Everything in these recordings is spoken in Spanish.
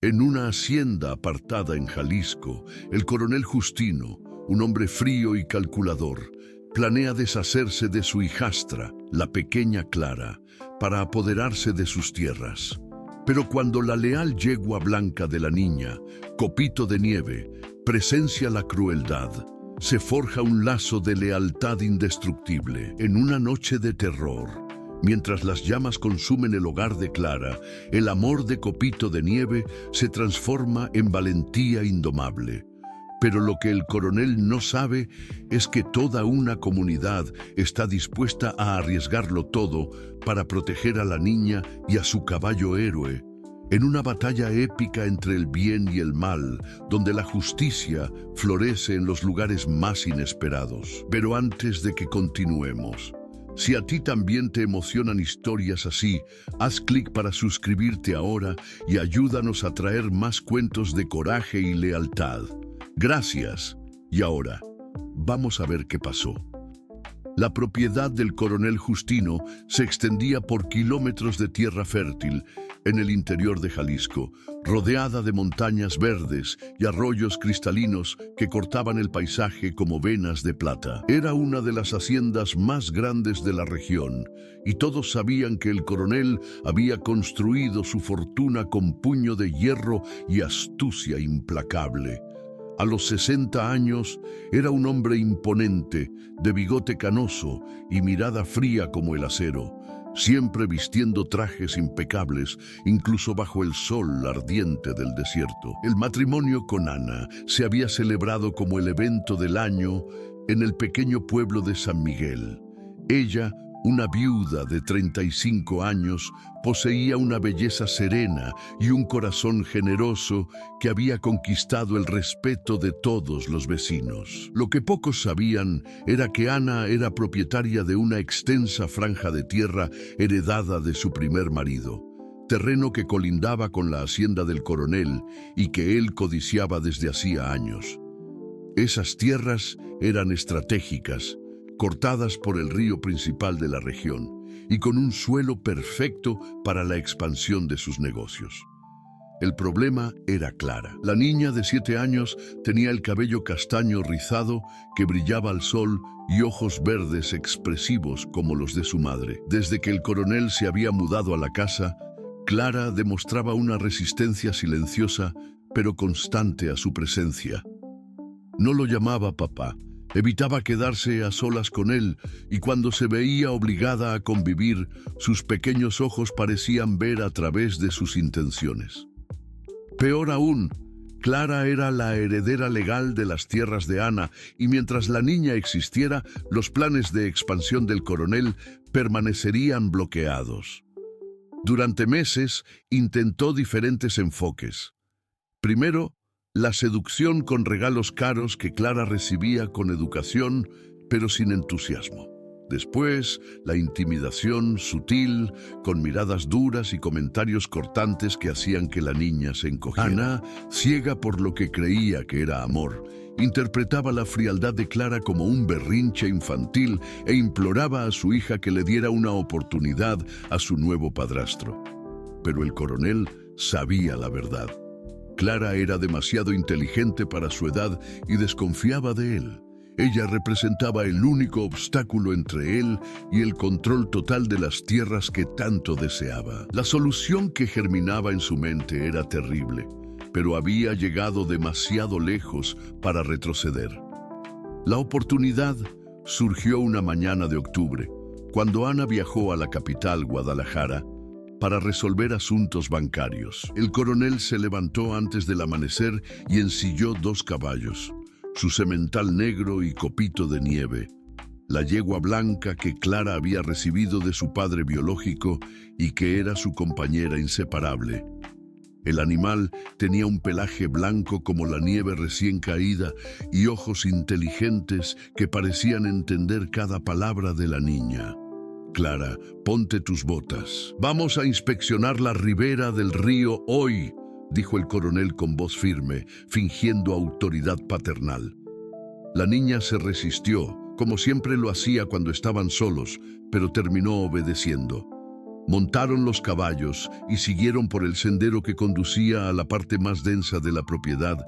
En una hacienda apartada en Jalisco, el coronel Justino, un hombre frío y calculador, planea deshacerse de su hijastra, la pequeña Clara, para apoderarse de sus tierras. Pero cuando la leal yegua blanca de la niña, Copito de Nieve, presencia la crueldad, se forja un lazo de lealtad indestructible. En una noche de terror, mientras las llamas consumen el hogar de Clara, el amor de Copito de Nieve se transforma en valentía indomable. Pero lo que el coronel no sabe es que toda una comunidad está dispuesta a arriesgarlo todo para proteger a la niña y a su caballo héroe, en una batalla épica entre el bien y el mal, donde la justicia florece en los lugares más inesperados. Pero antes de que continuemos, si a ti también te emocionan historias así, haz clic para suscribirte ahora y ayúdanos a traer más cuentos de coraje y lealtad. Gracias. Y ahora, vamos a ver qué pasó. La propiedad del coronel Justino se extendía por kilómetros de tierra fértil en el interior de Jalisco, rodeada de montañas verdes y arroyos cristalinos que cortaban el paisaje como venas de plata. Era una de las haciendas más grandes de la región, y todos sabían que el coronel había construido su fortuna con puño de hierro y astucia implacable. A los 60 años era un hombre imponente, de bigote canoso y mirada fría como el acero, siempre vistiendo trajes impecables, incluso bajo el sol ardiente del desierto. El matrimonio con Ana se había celebrado como el evento del año en el pequeño pueblo de San Miguel. Ella, una viuda de 35 años, poseía una belleza serena y un corazón generoso que había conquistado el respeto de todos los vecinos. Lo que pocos sabían era que Ana era propietaria de una extensa franja de tierra heredada de su primer marido, terreno que colindaba con la hacienda del coronel y que él codiciaba desde hacía años. Esas tierras eran estratégicas, cortadas por el río principal de la región y con un suelo perfecto para la expansión de sus negocios. El problema era Clara. La niña de 7 años tenía el cabello castaño rizado que brillaba al sol y ojos verdes expresivos como los de su madre. Desde que el coronel se había mudado a la casa, Clara demostraba una resistencia silenciosa pero constante a su presencia. No lo llamaba papá. Evitaba quedarse a solas con él, y cuando se veía obligada a convivir, sus pequeños ojos parecían ver a través de sus intenciones. Peor aún, Clara era la heredera legal de las tierras de Ana, y mientras la niña existiera, los planes de expansión del coronel permanecerían bloqueados. Durante meses intentó diferentes enfoques. Primero, la seducción con regalos caros que Clara recibía con educación, pero sin entusiasmo. Después, la intimidación sutil, con miradas duras y comentarios cortantes que hacían que la niña se encogiera. Ana, ciega por lo que creía que era amor, interpretaba la frialdad de Clara como un berrinche infantil e imploraba a su hija que le diera una oportunidad a su nuevo padrastro. Pero el coronel sabía la verdad. Clara era demasiado inteligente para su edad y desconfiaba de él. Ella representaba el único obstáculo entre él y el control total de las tierras que tanto deseaba. La solución que germinaba en su mente era terrible, pero había llegado demasiado lejos para retroceder. La oportunidad surgió una mañana de octubre, cuando Ana viajó a la capital, Guadalajara, para resolver asuntos bancarios. El coronel se levantó antes del amanecer y ensilló 2 caballos, su semental negro y Copito de Nieve, la yegua blanca que Clara había recibido de su padre biológico y que era su compañera inseparable. El animal tenía un pelaje blanco como la nieve recién caída y ojos inteligentes que parecían entender cada palabra de la niña. Clara, ponte tus botas. Vamos a inspeccionar la ribera del río hoy, dijo el coronel con voz firme, fingiendo autoridad paternal. La niña se resistió, como siempre lo hacía cuando estaban solos, pero terminó obedeciendo. Montaron los caballos y siguieron por el sendero que conducía a la parte más densa de la propiedad,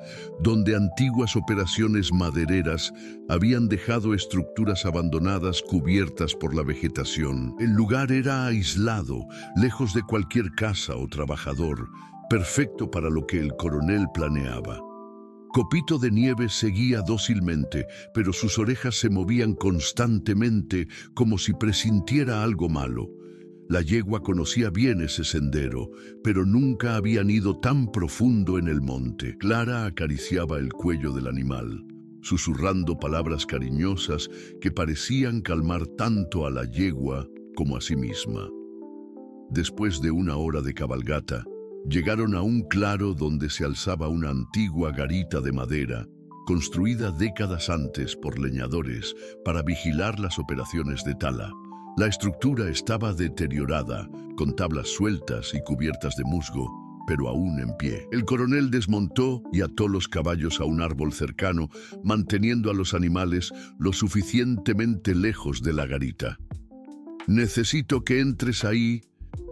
donde antiguas operaciones madereras habían dejado estructuras abandonadas cubiertas por la vegetación. El lugar era aislado, lejos de cualquier casa o trabajador, perfecto para lo que el coronel planeaba. Copito de Nieve seguía dócilmente, pero sus orejas se movían constantemente como si presintiera algo malo. La yegua conocía bien ese sendero, pero nunca habían ido tan profundo en el monte. Clara acariciaba el cuello del animal, susurrando palabras cariñosas que parecían calmar tanto a la yegua como a sí misma. Después de una hora de cabalgata, llegaron a un claro donde se alzaba una antigua garita de madera, construida décadas antes por leñadores para vigilar las operaciones de tala. La estructura estaba deteriorada, con tablas sueltas y cubiertas de musgo, pero aún en pie. El coronel desmontó y ató los caballos a un árbol cercano, manteniendo a los animales lo suficientemente lejos de la garita. «Necesito que entres ahí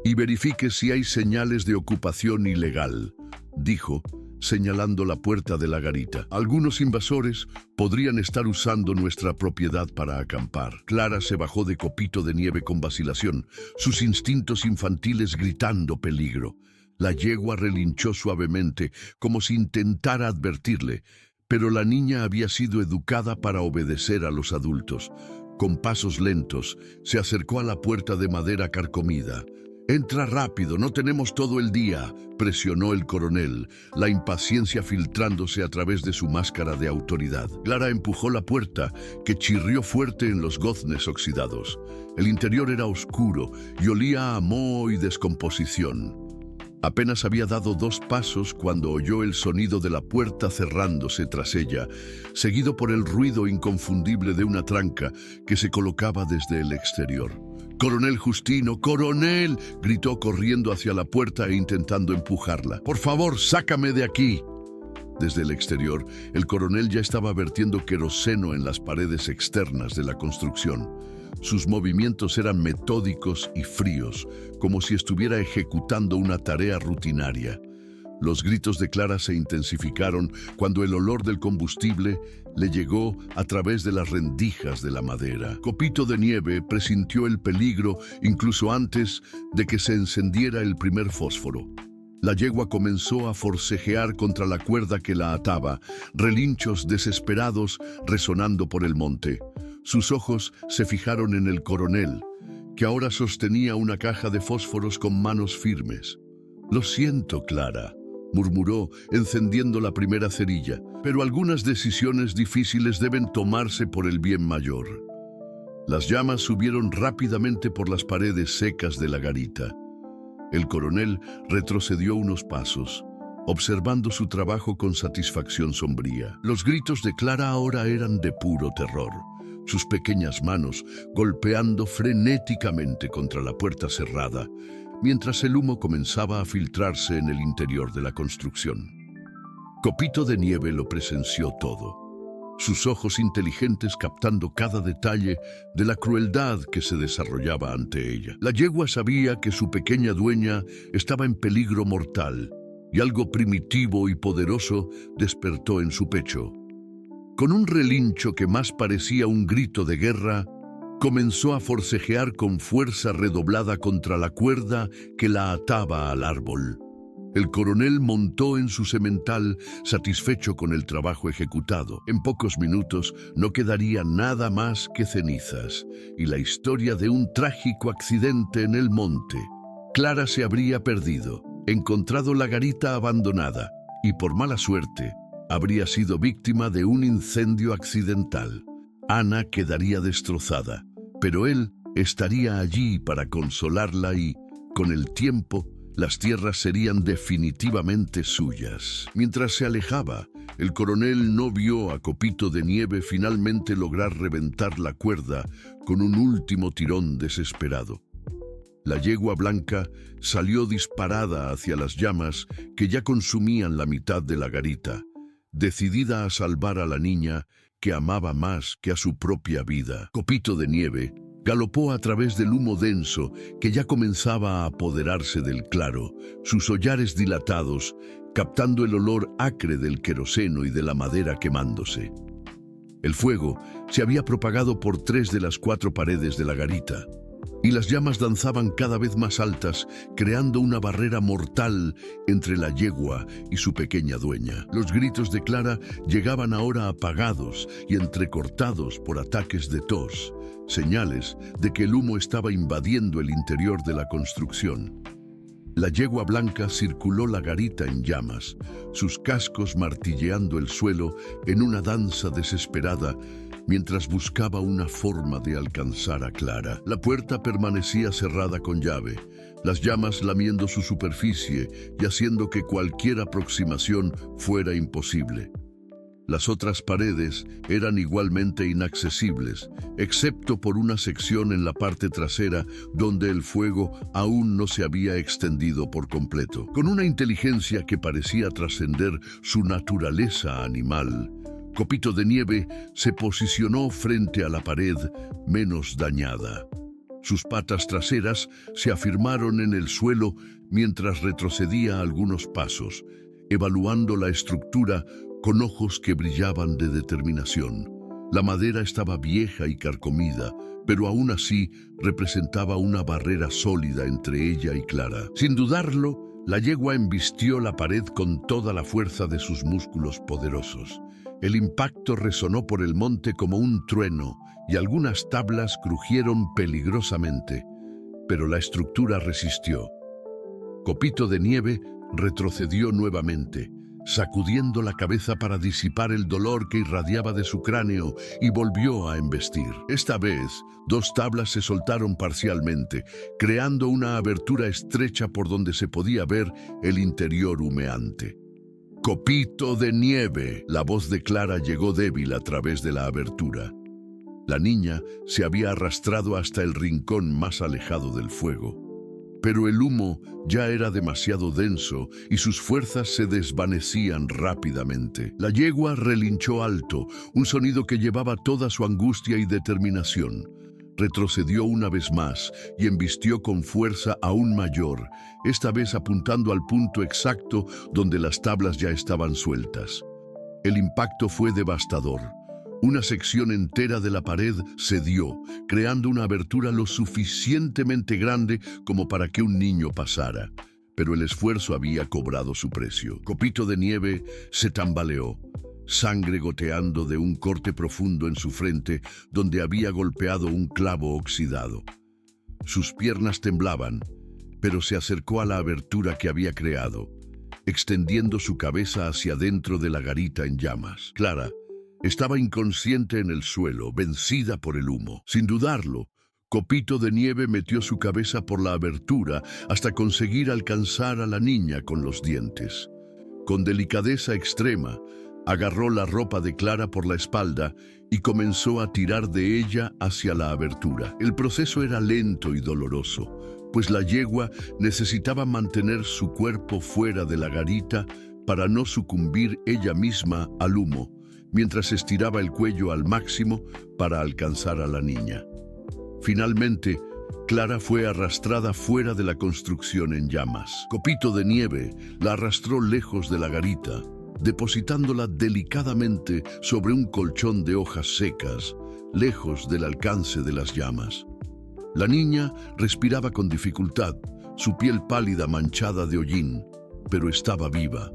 y verifiques si hay señales de ocupación ilegal», dijo, señalando la puerta de la garita. «Algunos invasores podrían estar usando nuestra propiedad para acampar». Clara se bajó de Copito de Nieve con vacilación, sus instintos infantiles gritando peligro. La yegua relinchó suavemente, como si intentara advertirle, pero la niña había sido educada para obedecer a los adultos. Con pasos lentos, se acercó a la puerta de madera carcomida. «Entra rápido, no tenemos todo el día», presionó el coronel, la impaciencia filtrándose a través de su máscara de autoridad. Clara empujó la puerta, que chirrió fuerte en los goznes oxidados. El interior era oscuro y olía a moho y descomposición. Apenas había dado 2 pasos cuando oyó el sonido de la puerta cerrándose tras ella, seguido por el ruido inconfundible de una tranca que se colocaba desde el exterior. «Coronel Justino, coronel», gritó corriendo hacia la puerta e intentando empujarla. «Por favor, sácame de aquí». Desde el exterior, el coronel ya estaba vertiendo queroseno en las paredes externas de la construcción. Sus movimientos eran metódicos y fríos, como si estuviera ejecutando una tarea rutinaria. Los gritos de Clara se intensificaron cuando el olor del combustible le llegó a través de las rendijas de la madera. Copito de Nieve presintió el peligro incluso antes de que se encendiera el primer fósforo. La yegua comenzó a forcejear contra la cuerda que la ataba, relinchos desesperados resonando por el monte. Sus ojos se fijaron en el coronel, que ahora sostenía una caja de fósforos con manos firmes. «Lo siento, Clara», murmuró, encendiendo la primera cerilla, «pero algunas decisiones difíciles deben tomarse por el bien mayor». Las llamas subieron rápidamente por las paredes secas de la garita. El coronel retrocedió unos pasos, observando su trabajo con satisfacción sombría. Los gritos de Clara ahora eran de puro terror, sus pequeñas manos golpeando frenéticamente contra la puerta cerrada, mientras el humo comenzaba a filtrarse en el interior de la construcción. Copito de Nieve lo presenció todo, sus ojos inteligentes captando cada detalle de la crueldad que se desarrollaba ante ella. La yegua sabía que su pequeña dueña estaba en peligro mortal, y algo primitivo y poderoso despertó en su pecho. Con un relincho que más parecía un grito de guerra, comenzó a forcejear con fuerza redoblada contra la cuerda que la ataba al árbol. El coronel montó en su semental, satisfecho con el trabajo ejecutado. En pocos minutos no quedaría nada más que cenizas y la historia de un trágico accidente en el monte. Clara se habría perdido, encontrado la garita abandonada y, por mala suerte, habría sido víctima de un incendio accidental. Ana quedaría destrozada, pero él estaría allí para consolarla y, con el tiempo, las tierras serían definitivamente suyas. Mientras se alejaba, el coronel no vio a Copito de Nieve finalmente lograr reventar la cuerda con un último tirón desesperado. La yegua blanca salió disparada hacia las llamas que ya consumían la mitad de la garita, decidida a salvar a la niña que amaba más que a su propia vida. Copito de Nieve Galopó a través del humo denso que ya comenzaba a apoderarse del claro, sus hollares dilatados, captando el olor acre del queroseno y de la madera quemándose. El fuego se había propagado por 3 de las 4 paredes de la garita, y las llamas danzaban cada vez más altas, creando una barrera mortal entre la yegua y su pequeña dueña. Los gritos de Clara llegaban ahora apagados y entrecortados por ataques de tos, señales de que el humo estaba invadiendo el interior de la construcción. La yegua blanca circuló la garita en llamas, sus cascos martilleando el suelo en una danza desesperada, mientras buscaba una forma de alcanzar a Clara. La puerta permanecía cerrada con llave, las llamas lamiendo su superficie y haciendo que cualquier aproximación fuera imposible. Las otras paredes eran igualmente inaccesibles, excepto por una sección en la parte trasera donde el fuego aún no se había extendido por completo. Con una inteligencia que parecía trascender su naturaleza animal, Copito de Nieve se posicionó frente a la pared menos dañada. Sus patas traseras se afirmaron en el suelo mientras retrocedía algunos pasos, evaluando la estructura con ojos que brillaban de determinación. La madera estaba vieja y carcomida, pero aún así representaba una barrera sólida entre ella y Clara. Sin dudarlo, la yegua embistió la pared con toda la fuerza de sus músculos poderosos. El impacto resonó por el monte como un trueno y algunas tablas crujieron peligrosamente, pero la estructura resistió. Copito de Nieve retrocedió nuevamente, sacudiendo la cabeza para disipar el dolor que irradiaba de su cráneo, y volvió a embestir. Esta vez, 2 tablas se soltaron parcialmente, creando una abertura estrecha por donde se podía ver el interior humeante. «Copito de Nieve», la voz de Clara llegó débil a través de la abertura. La niña se había arrastrado hasta el rincón más alejado del fuego. Pero el humo ya era demasiado denso y sus fuerzas se desvanecían rápidamente. La yegua relinchó alto, un sonido que llevaba toda su angustia y determinación. Retrocedió una vez más y embistió con fuerza aún mayor, esta vez apuntando al punto exacto donde las tablas ya estaban sueltas. El impacto fue devastador. Una sección entera de la pared cedió, creando una abertura lo suficientemente grande como para que un niño pasara. Pero el esfuerzo había cobrado su precio. Copito de Nieve se tambaleó, sangre goteando de un corte profundo en su frente donde había golpeado un clavo oxidado. Sus piernas temblaban, pero se acercó a la abertura que había creado, extendiendo su cabeza hacia dentro de la garita en llamas. Clara estaba inconsciente en el suelo, vencida por el humo. Sin dudarlo, Copito de Nieve metió su cabeza por la abertura hasta conseguir alcanzar a la niña con los dientes. Con delicadeza extrema, agarró la ropa de Clara por la espalda y comenzó a tirar de ella hacia la abertura. El proceso era lento y doloroso, pues la yegua necesitaba mantener su cuerpo fuera de la garita para no sucumbir ella misma al humo, mientras estiraba el cuello al máximo para alcanzar a la niña. Finalmente, Clara fue arrastrada fuera de la construcción en llamas. Copito de Nieve la arrastró lejos de la garita, depositándola delicadamente sobre un colchón de hojas secas, lejos del alcance de las llamas. La niña respiraba con dificultad, su piel pálida manchada de hollín, pero estaba viva.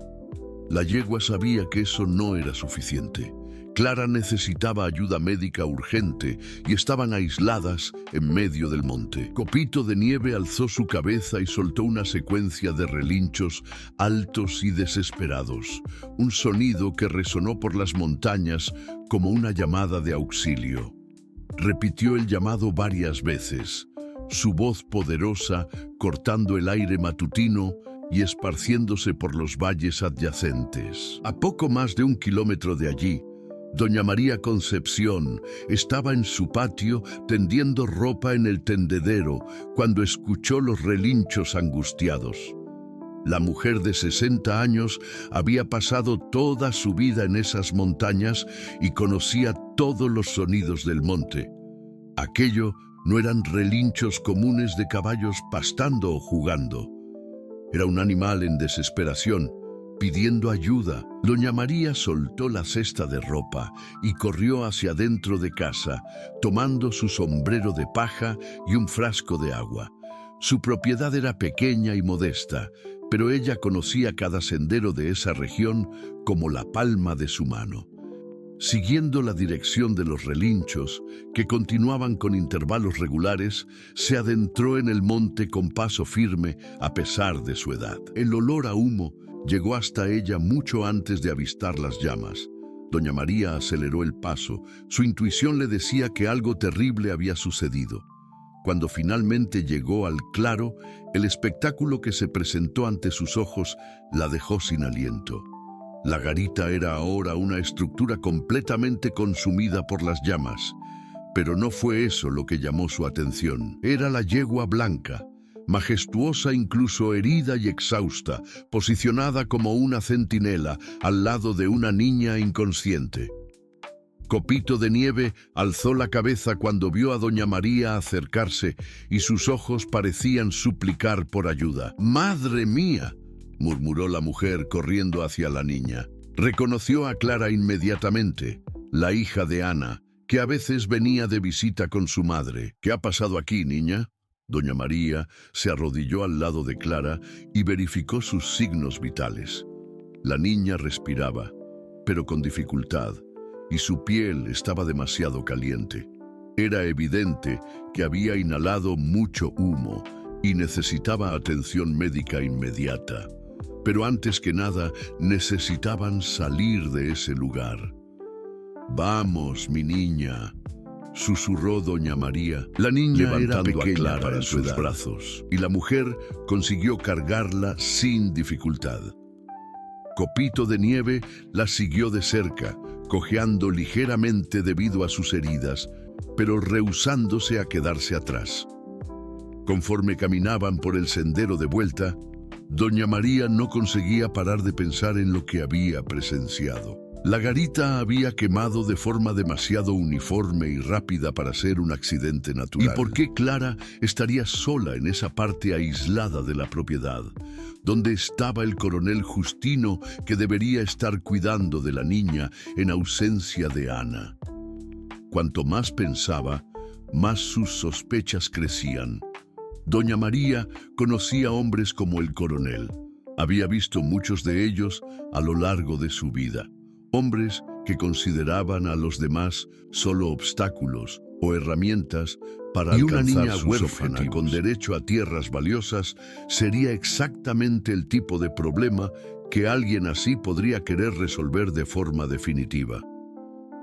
La yegua sabía que eso no era suficiente. Clara necesitaba ayuda médica urgente y estaban aisladas en medio del monte. Copito de Nieve alzó su cabeza y soltó una secuencia de relinchos altos y desesperados, un sonido que resonó por las montañas como una llamada de auxilio. Repitió el llamado varias veces, su voz poderosa cortando el aire matutino y esparciéndose por los valles adyacentes. A poco más de 1 kilómetro de allí, Doña María Concepción estaba en su patio tendiendo ropa en el tendedero cuando escuchó los relinchos angustiados. La mujer de 60 años había pasado toda su vida en esas montañas y conocía todos los sonidos del monte. Aquello No eran relinchos comunes de caballos pastando o jugando. Era un animal en desesperación, pidiendo ayuda. Doña María soltó la cesta de ropa y corrió hacia dentro de casa, tomando su sombrero de paja y un frasco de agua. Su propiedad era pequeña y modesta, pero ella conocía cada sendero de esa región como la palma de su mano. Siguiendo la dirección de los relinchos, que continuaban con intervalos regulares, se adentró en el monte con paso firme a pesar de su edad. El olor a humo llegó hasta ella mucho antes de avistar las llamas. Doña María aceleró el paso. Su intuición le decía que algo terrible había sucedido. Cuando finalmente llegó al claro, el espectáculo que se presentó ante sus ojos la dejó sin aliento. La garita era ahora una estructura completamente consumida por las llamas, pero no fue eso lo que llamó su atención. Era la yegua blanca, majestuosa, incluso herida y exhausta, posicionada como una centinela al lado de una niña inconsciente. Copito de Nieve alzó la cabeza cuando vio a Doña María acercarse y sus ojos parecían suplicar por ayuda. «¡Madre mía!», murmuró la mujer corriendo hacia la niña. Reconoció a Clara inmediatamente, la hija de Ana, que a veces venía de visita con su madre. «¿Qué ha pasado aquí, niña?». Doña María se arrodilló al lado de Clara y verificó sus signos vitales. La niña respiraba, pero con dificultad, y su piel estaba demasiado caliente. Era evidente que había inhalado mucho humo y necesitaba atención médica inmediata. Pero antes que nada, necesitaban salir de ese lugar. «Vamos, mi niña», susurró Doña María, la niña levantando a Clara en sus brazos, y la mujer consiguió cargarla sin dificultad. Copito de Nieve la siguió de cerca, cojeando ligeramente debido a sus heridas, pero rehusándose a quedarse atrás. Conforme caminaban por el sendero de vuelta, Doña María no conseguía parar de pensar en lo que había presenciado. La garita había quemado de forma demasiado uniforme y rápida para ser un accidente natural. ¿Y por qué Clara estaría sola en esa parte aislada de la propiedad, donde estaba el coronel Justino, que debería estar cuidando de la niña en ausencia de Ana? Cuanto más pensaba, más sus sospechas crecían. Doña María conocía hombres como el coronel. Había visto muchos de ellos a lo largo de su vida. Hombres que consideraban a los demás solo obstáculos o herramientas para alcanzar sus objetivos. Y una niña huérfana con derecho a tierras valiosas sería exactamente el tipo de problema que alguien así podría querer resolver de forma definitiva.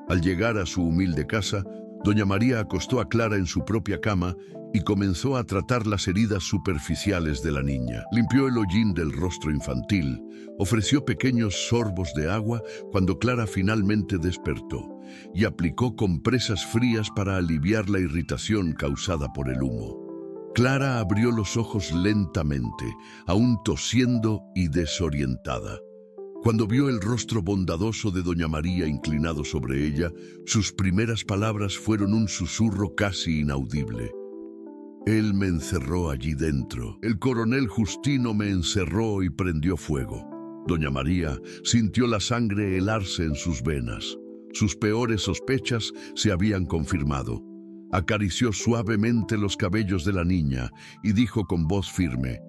Al llegar a su humilde casa, Doña María acostó a Clara en su propia cama y comenzó a tratar las heridas superficiales de la niña. Limpió el hollín del rostro infantil, ofreció pequeños sorbos de agua cuando Clara finalmente despertó y aplicó compresas frías para aliviar la irritación causada por el humo. Clara abrió los ojos lentamente, aún tosiendo y desorientada. Cuando vio el rostro bondadoso de Doña María inclinado sobre ella, sus primeras palabras fueron un susurro casi inaudible. «Él me encerró allí dentro. El coronel Justino me encerró y prendió fuego». Doña María sintió la sangre helarse en sus venas. Sus peores sospechas se habían confirmado. Acarició suavemente los cabellos de la niña y dijo con voz firme: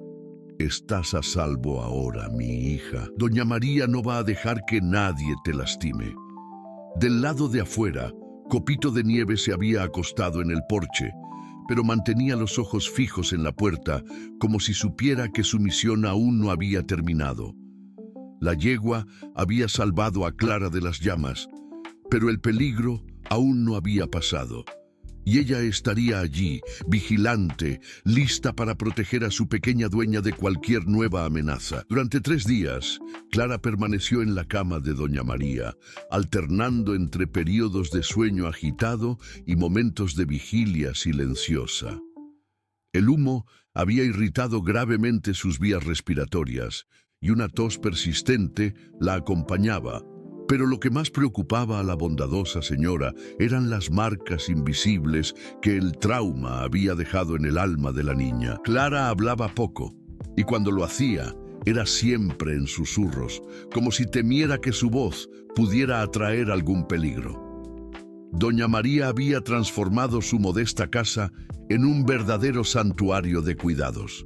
«Estás a salvo ahora, mi hija. Doña María no va a dejar que nadie te lastime». Del lado de afuera, Copito de Nieve se había acostado en el porche, pero mantenía los ojos fijos en la puerta, como si supiera que su misión aún no había terminado. La yegua había salvado a Clara de las llamas, pero el peligro aún no había pasado. Y ella estaría allí, vigilante, lista para proteger a su pequeña dueña de cualquier nueva amenaza. Durante 3 días, Clara permaneció en la cama de Doña María, alternando entre periodos de sueño agitado y momentos de vigilia silenciosa. El humo había irritado gravemente sus vías respiratorias, y una tos persistente la acompañaba, Pero lo que más preocupaba a la bondadosa señora eran las marcas invisibles que el trauma había dejado en el alma de la niña. Clara hablaba poco, y cuando lo hacía, era siempre en susurros, como si temiera que su voz pudiera atraer algún peligro. Doña María había transformado su modesta casa en un verdadero santuario de cuidados.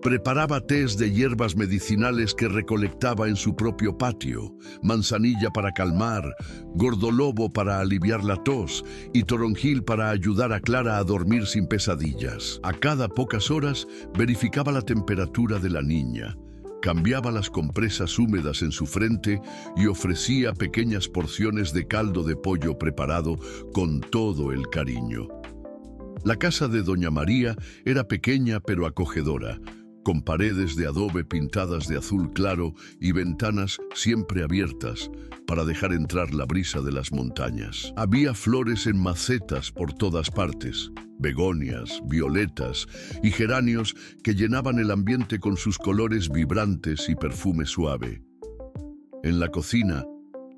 Preparaba tés de hierbas medicinales que recolectaba en su propio patio, manzanilla para calmar, gordolobo para aliviar la tos y toronjil para ayudar a Clara a dormir sin pesadillas. A cada pocas horas verificaba la temperatura de la niña, cambiaba las compresas húmedas en su frente y ofrecía pequeñas porciones de caldo de pollo preparado con todo el cariño. La casa de Doña María era pequeña pero acogedora, con paredes de adobe pintadas de azul claro y ventanas siempre abiertas para dejar entrar la brisa de las montañas. Había flores en macetas por todas partes, begonias, violetas y geranios que llenaban el ambiente con sus colores vibrantes y perfume suave. En la cocina,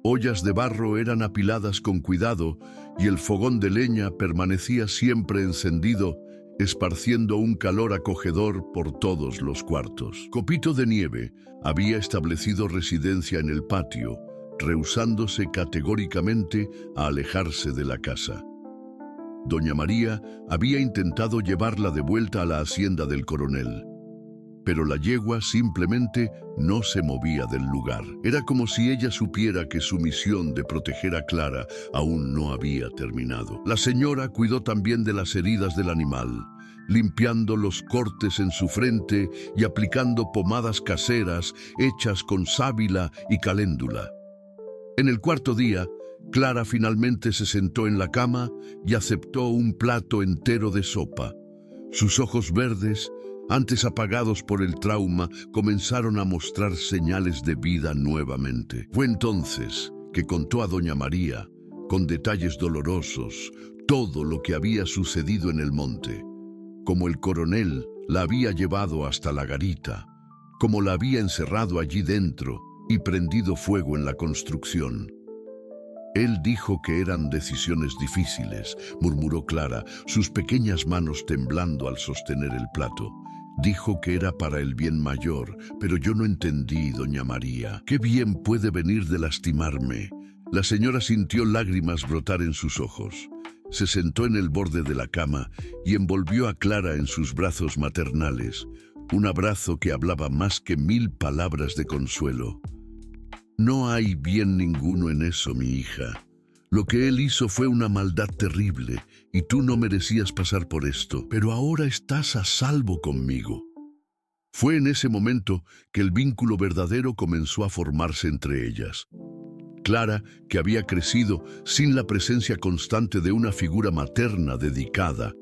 ollas de barro eran apiladas con cuidado y el fogón de leña permanecía siempre encendido, esparciendo un calor acogedor por todos los cuartos. Copito de Nieve había establecido residencia en el patio, rehusándose categóricamente a alejarse de la casa. Doña María había intentado llevarla de vuelta a la hacienda del coronel, pero la yegua simplemente no se movía del lugar. Era como si ella supiera que su misión de proteger a Clara aún no había terminado. La señora cuidó también de las heridas del animal, limpiando los cortes en su frente y aplicando pomadas caseras hechas con sábila y caléndula. En el cuarto día, Clara finalmente se sentó en la cama y aceptó un plato entero de sopa. Sus ojos verdes, antes apagados por el trauma, comenzaron a mostrar señales de vida nuevamente. Fue entonces que contó a Doña María, con detalles dolorosos, todo lo que había sucedido en el monte, como el coronel la había llevado hasta la garita, como la había encerrado allí dentro y prendido fuego en la construcción. Él dijo que eran decisiones difíciles, murmuró Clara, sus pequeñas manos temblando al sostener el plato. Dijo que era para el bien mayor, pero yo no entendí, Doña María. ¿Qué bien puede venir de lastimarme? La señora sintió lágrimas brotar en sus ojos. Se sentó en el borde de la cama y envolvió a Clara en sus brazos maternales, un abrazo que hablaba más que 1000 palabras de consuelo. No hay bien ninguno en eso, mi hija. Lo que él hizo fue una maldad terrible y tú no merecías pasar por esto, pero ahora estás a salvo conmigo. Fue en ese momento que el vínculo verdadero comenzó a formarse entre ellas. Clara, que había crecido sin la presencia constante de una figura materna dedicada,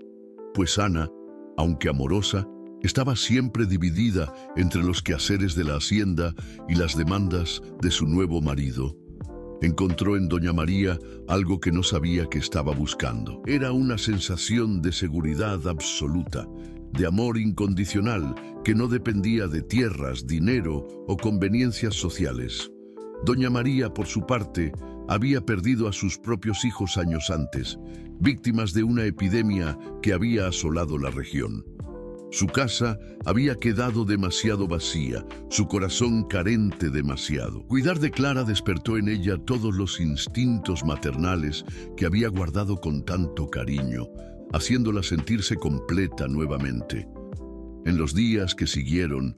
pues Ana, aunque amorosa, estaba siempre dividida entre los quehaceres de la hacienda y las demandas de su nuevo marido. Encontró en Doña María algo que no sabía que estaba buscando. Era una sensación de seguridad absoluta, de amor incondicional que no dependía de tierras, dinero o conveniencias sociales. Doña María, por su parte, había perdido a sus propios hijos años antes, víctimas de una epidemia que había asolado la región. Su casa había quedado demasiado vacía, su corazón carente demasiado. Cuidar de Clara despertó en ella todos los instintos maternales que había guardado con tanto cariño, haciéndola sentirse completa nuevamente. En los días que siguieron,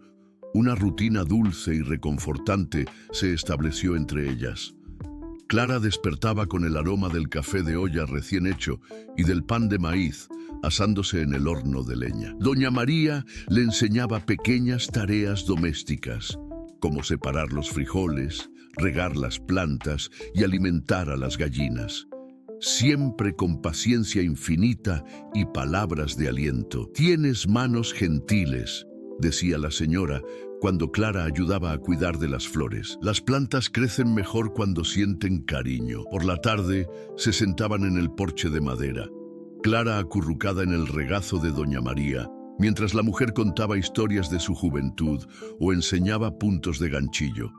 una rutina dulce y reconfortante se estableció entre ellas. Clara despertaba con el aroma del café de olla recién hecho y del pan de maíz, asándose en el horno de leña. Doña María le enseñaba pequeñas tareas domésticas, como separar los frijoles, regar las plantas y alimentar a las gallinas, siempre con paciencia infinita y palabras de aliento. «Tienes manos gentiles», decía la señora, cuando Clara ayudaba a cuidar de las flores. Las plantas crecen mejor cuando sienten cariño. Por la tarde se sentaban en el porche de madera, Clara acurrucada en el regazo de Doña María, mientras la mujer contaba historias de su juventud o enseñaba puntos de ganchillo.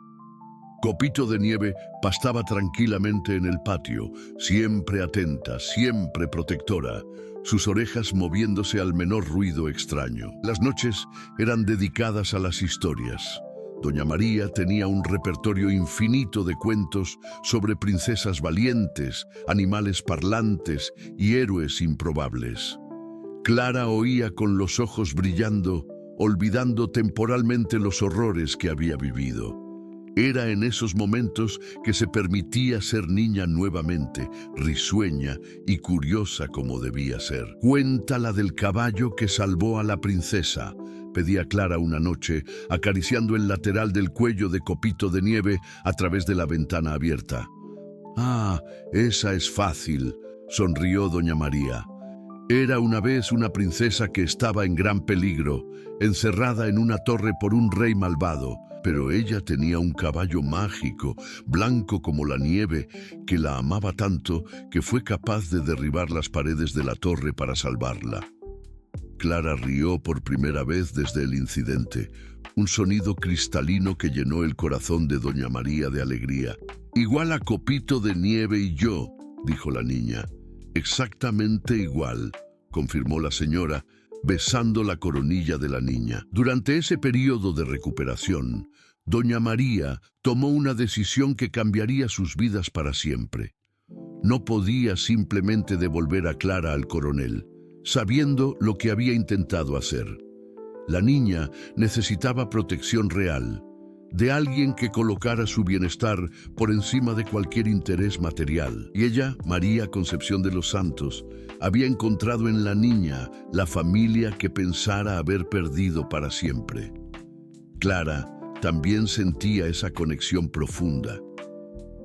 Copito de Nieve pastaba tranquilamente en el patio, siempre atenta, siempre protectora, sus orejas moviéndose al menor ruido extraño. Las noches eran dedicadas a las historias. Doña María tenía un repertorio infinito de cuentos sobre princesas valientes, animales parlantes y héroes improbables. Clara oía con los ojos brillando, olvidando temporalmente los horrores que había vivido. Era en esos momentos que se permitía ser niña nuevamente, risueña y curiosa como debía ser. «Cuenta la del caballo que salvó a la princesa», pedía Clara una noche, acariciando el lateral del cuello de Copito de Nieve a través de la ventana abierta. «Ah, esa es fácil», sonrió doña María. «Era una vez una princesa que estaba en gran peligro, encerrada en una torre por un rey malvado, pero ella tenía un caballo mágico, blanco como la nieve, que la amaba tanto que fue capaz de derribar las paredes de la torre para salvarla». Clara rió por primera vez desde el incidente, un sonido cristalino que llenó el corazón de doña María de alegría. «Igual a Copito de Nieve y yo», dijo la niña. «Exactamente igual», confirmó la señora, besando la coronilla de la niña. Durante ese periodo de recuperación, doña María tomó una decisión que cambiaría sus vidas para siempre. No podía simplemente devolver a Clara al coronel, sabiendo lo que había intentado hacer. La niña necesitaba protección real, de alguien que colocara su bienestar por encima de cualquier interés material. Y ella, María Concepción de los Santos, había encontrado en la niña la familia que pensara haber perdido para siempre. Clara también sentía esa conexión profunda.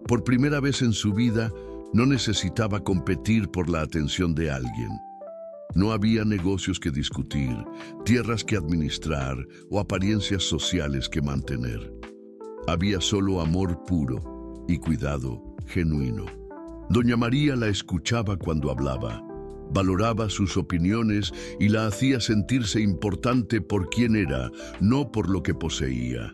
Por primera vez en su vida, no necesitaba competir por la atención de alguien. No había negocios que discutir, tierras que administrar o apariencias sociales que mantener. Había solo amor puro y cuidado genuino. Doña María la escuchaba cuando hablaba, valoraba sus opiniones y la hacía sentirse importante por quien era, no por lo que poseía.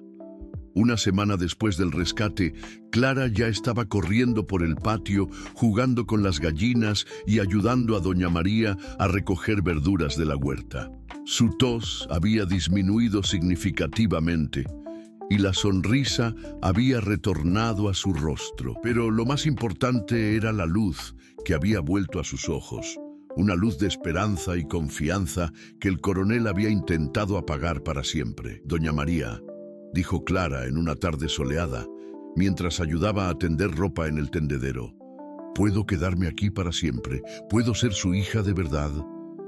Una semana después del rescate, Clara ya estaba corriendo por el patio, jugando con las gallinas y ayudando a doña María a recoger verduras de la huerta. Su tos había disminuido significativamente y la sonrisa había retornado a su rostro. Pero lo más importante era la luz que había vuelto a sus ojos, una luz de esperanza y confianza que el coronel había intentado apagar para siempre. «Doña María», dijo Clara en una tarde soleada, mientras ayudaba a tender ropa en el tendedero, «¿puedo quedarme aquí para siempre? ¿Puedo ser su hija de verdad?».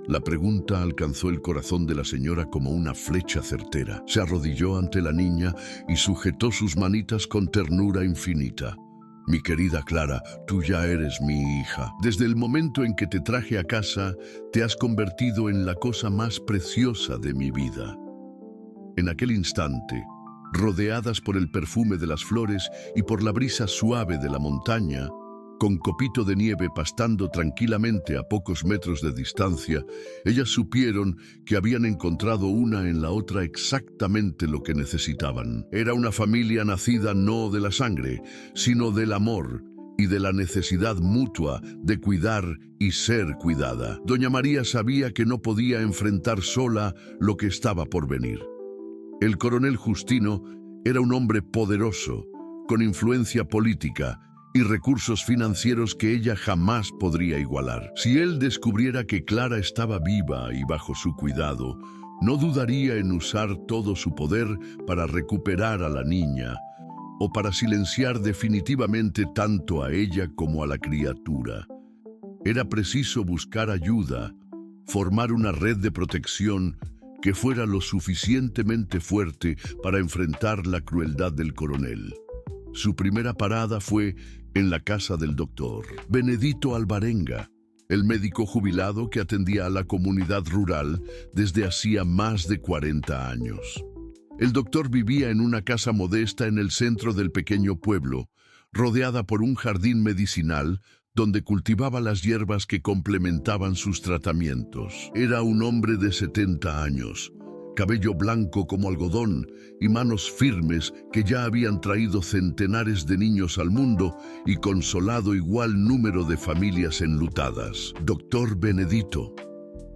La pregunta alcanzó el corazón de la señora como una flecha certera. Se arrodilló ante la niña y sujetó sus manitas con ternura infinita. «Mi querida Clara, tú ya eres mi hija. Desde el momento en que te traje a casa, te has convertido en la cosa más preciosa de mi vida». En aquel instante, rodeadas por el perfume de las flores y por la brisa suave de la montaña, con Copito de Nieve pastando tranquilamente a pocos metros de distancia, ellas supieron que habían encontrado una en la otra exactamente lo que necesitaban. Era una familia nacida no de la sangre, sino del amor y de la necesidad mutua de cuidar y ser cuidada. Doña María sabía que no podía enfrentar sola lo que estaba por venir. El coronel Justino era un hombre poderoso, con influencia política y recursos financieros que ella jamás podría igualar. Si él descubriera que Clara estaba viva y bajo su cuidado, no dudaría en usar todo su poder para recuperar a la niña o para silenciar definitivamente tanto a ella como a la criatura. Era preciso buscar ayuda, formar una red de protección que fuera lo suficientemente fuerte para enfrentar la crueldad del coronel. Su primera parada fue en la casa del doctor Benedito Alvarenga, el médico jubilado que atendía a la comunidad rural desde hacía más de 40 años. El doctor vivía en una casa modesta en el centro del pequeño pueblo, rodeada por un jardín medicinal donde cultivaba las hierbas que complementaban sus tratamientos. Era un hombre de 70 años, cabello blanco como algodón y manos firmes que ya habían traído centenares de niños al mundo y consolado igual número de familias enlutadas. «Doctor Benedito»,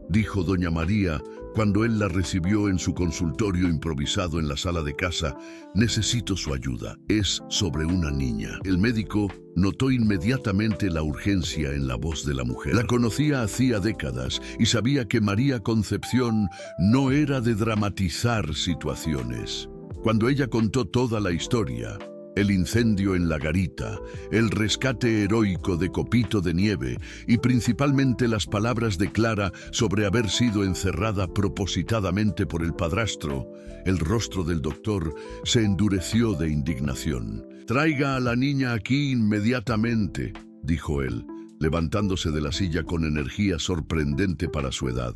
dijo doña María cuando él la recibió en su consultorio improvisado en la sala de casa, «necesito su ayuda. Es sobre una niña». El médico notó inmediatamente la urgencia en la voz de la mujer. La conocía hacía décadas y sabía que María Concepción no era de dramatizar situaciones. Cuando ella contó toda la historia, el incendio en la garita, el rescate heroico de Copito de Nieve y principalmente las palabras de Clara sobre haber sido encerrada propositadamente por el padrastro, el rostro del doctor se endureció de indignación. «Traiga a la niña aquí inmediatamente», dijo él, levantándose de la silla con energía sorprendente para su edad.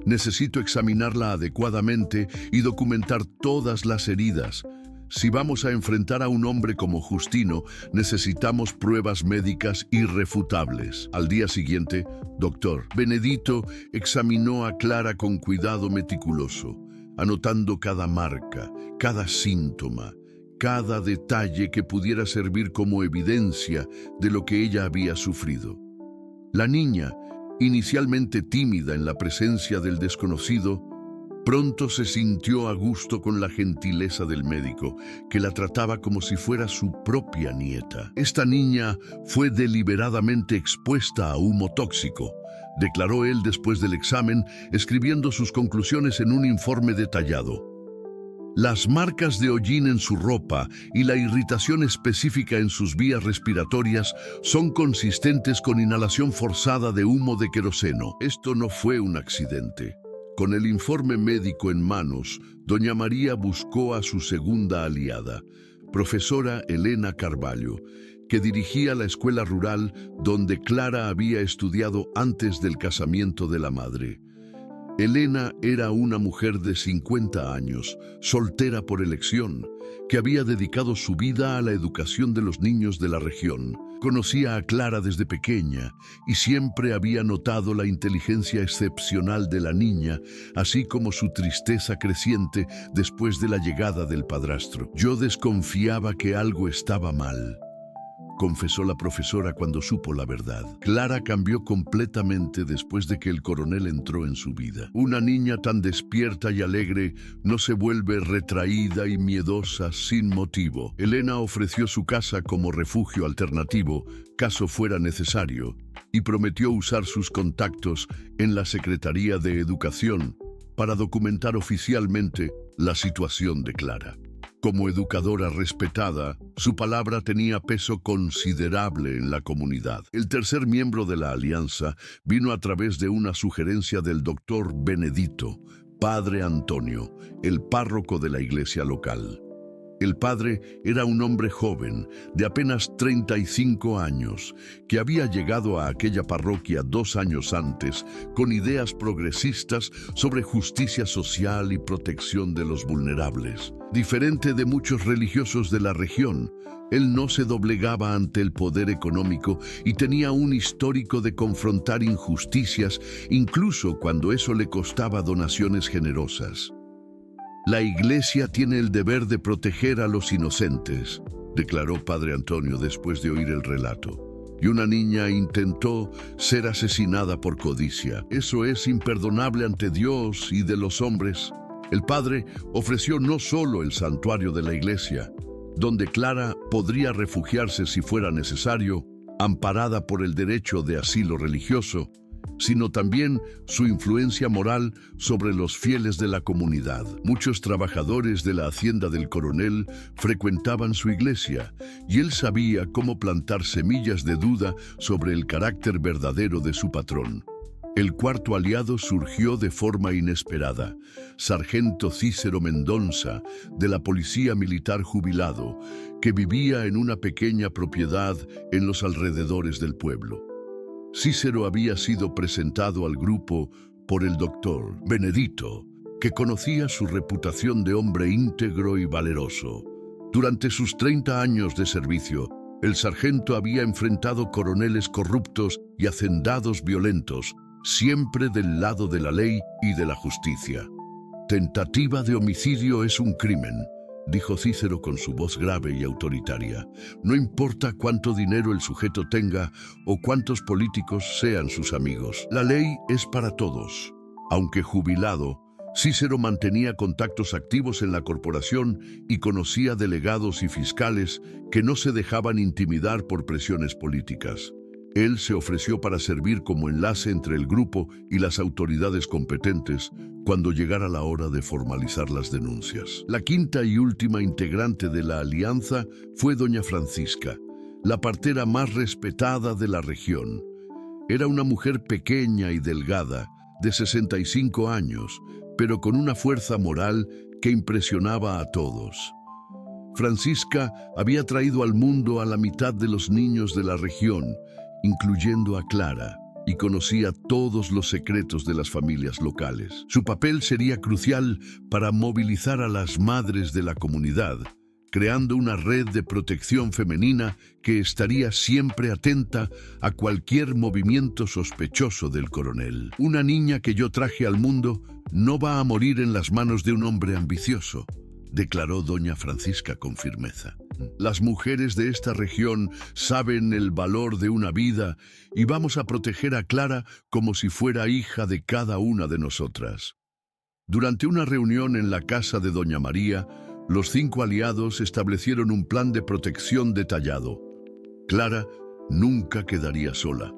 «Necesito examinarla adecuadamente y documentar todas las heridas. Si vamos a enfrentar a un hombre como Justino, necesitamos pruebas médicas irrefutables». Al día siguiente, doctor Benedito examinó a Clara con cuidado meticuloso, anotando cada marca, cada síntoma, cada detalle que pudiera servir como evidencia de lo que ella había sufrido. La niña, inicialmente tímida en la presencia del desconocido, pronto se sintió a gusto con la gentileza del médico, que la trataba como si fuera su propia nieta. «Esta niña fue deliberadamente expuesta a humo tóxico», declaró él después del examen, escribiendo sus conclusiones en un informe detallado. «Las marcas de hollín en su ropa y la irritación específica en sus vías respiratorias son consistentes con inhalación forzada de humo de queroseno. Esto no fue un accidente». Con el informe médico en manos, doña María buscó a su segunda aliada, profesora Elena Carvalho, que dirigía la escuela rural donde Clara había estudiado antes del casamiento de la madre. Elena era una mujer de 50 años, soltera por elección, que había dedicado su vida a la educación de los niños de la región. Conocía a Clara desde pequeña y siempre había notado la inteligencia excepcional de la niña, así como su tristeza creciente después de la llegada del padrastro. «Yo desconfiaba que algo estaba mal», confesó la profesora cuando supo la verdad. Clara cambió completamente después de que el coronel entró en su vida. Una niña tan despierta y alegre no se vuelve retraída y miedosa sin motivo. Elena ofreció su casa como refugio alternativo, caso fuera necesario, y prometió usar sus contactos en la Secretaría de Educación para documentar oficialmente la situación de Clara. Como educadora respetada, su palabra tenía peso considerable en la comunidad. El tercer miembro de la alianza vino a través de una sugerencia del doctor Benedito, padre Antonio, el párroco de la iglesia local. El padre era un hombre joven, de apenas 35 años, que había llegado a aquella parroquia 2 años antes con ideas progresistas sobre justicia social y protección de los vulnerables. Diferente de muchos religiosos de la región, él no se doblegaba ante el poder económico y tenía un histórico de confrontar injusticias, incluso cuando eso le costaba donaciones generosas. «La Iglesia tiene el deber de proteger a los inocentes», declaró padre Antonio después de oír el relato. «Y una niña intentó ser asesinada por codicia. Eso es imperdonable ante Dios y de los hombres». El padre ofreció no solo el santuario de la iglesia, donde Clara podría refugiarse si fuera necesario, amparada por el derecho de asilo religioso, sino también su influencia moral sobre los fieles de la comunidad. Muchos trabajadores de la hacienda del coronel frecuentaban su iglesia, y él sabía cómo plantar semillas de duda sobre el carácter verdadero de su patrón. El cuarto aliado surgió de forma inesperada, sargento Cícero Mendonza, de la Policía Militar jubilado, que vivía en una pequeña propiedad en los alrededores del pueblo. Cícero había sido presentado al grupo por el doctor Benedito, que conocía su reputación de hombre íntegro y valeroso. Durante sus 30 años de servicio, el sargento había enfrentado coroneles corruptos y hacendados violentos, siempre del lado de la ley y de la justicia. Tentativa de homicidio es un crimen, dijo Cícero con su voz grave y autoritaria. No importa cuánto dinero el sujeto tenga o cuántos políticos sean sus amigos. La ley es para todos. Aunque jubilado, Cícero mantenía contactos activos en la corporación y conocía delegados y fiscales que no se dejaban intimidar por presiones políticas. Él se ofreció para servir como enlace entre el grupo y las autoridades competentes cuando llegara la hora de formalizar las denuncias. La quinta y última integrante de la alianza fue doña Francisca, la partera más respetada de la región. Era una mujer pequeña y delgada, de 65 años, pero con una fuerza moral que impresionaba a todos. Francisca había traído al mundo a la mitad de los niños de la región, incluyendo a Clara, y conocía todos los secretos de las familias locales. Su papel sería crucial para movilizar a las madres de la comunidad, creando una red de protección femenina que estaría siempre atenta a cualquier movimiento sospechoso del coronel. Una niña que yo traje al mundo no va a morir en las manos de un hombre ambicioso, declaró doña Francisca con firmeza. Las mujeres de esta región saben el valor de una vida y vamos a proteger a Clara como si fuera hija de cada una de nosotras. Durante una reunión en la casa de doña María, los 5 aliados establecieron un plan de protección detallado. Clara nunca quedaría sola.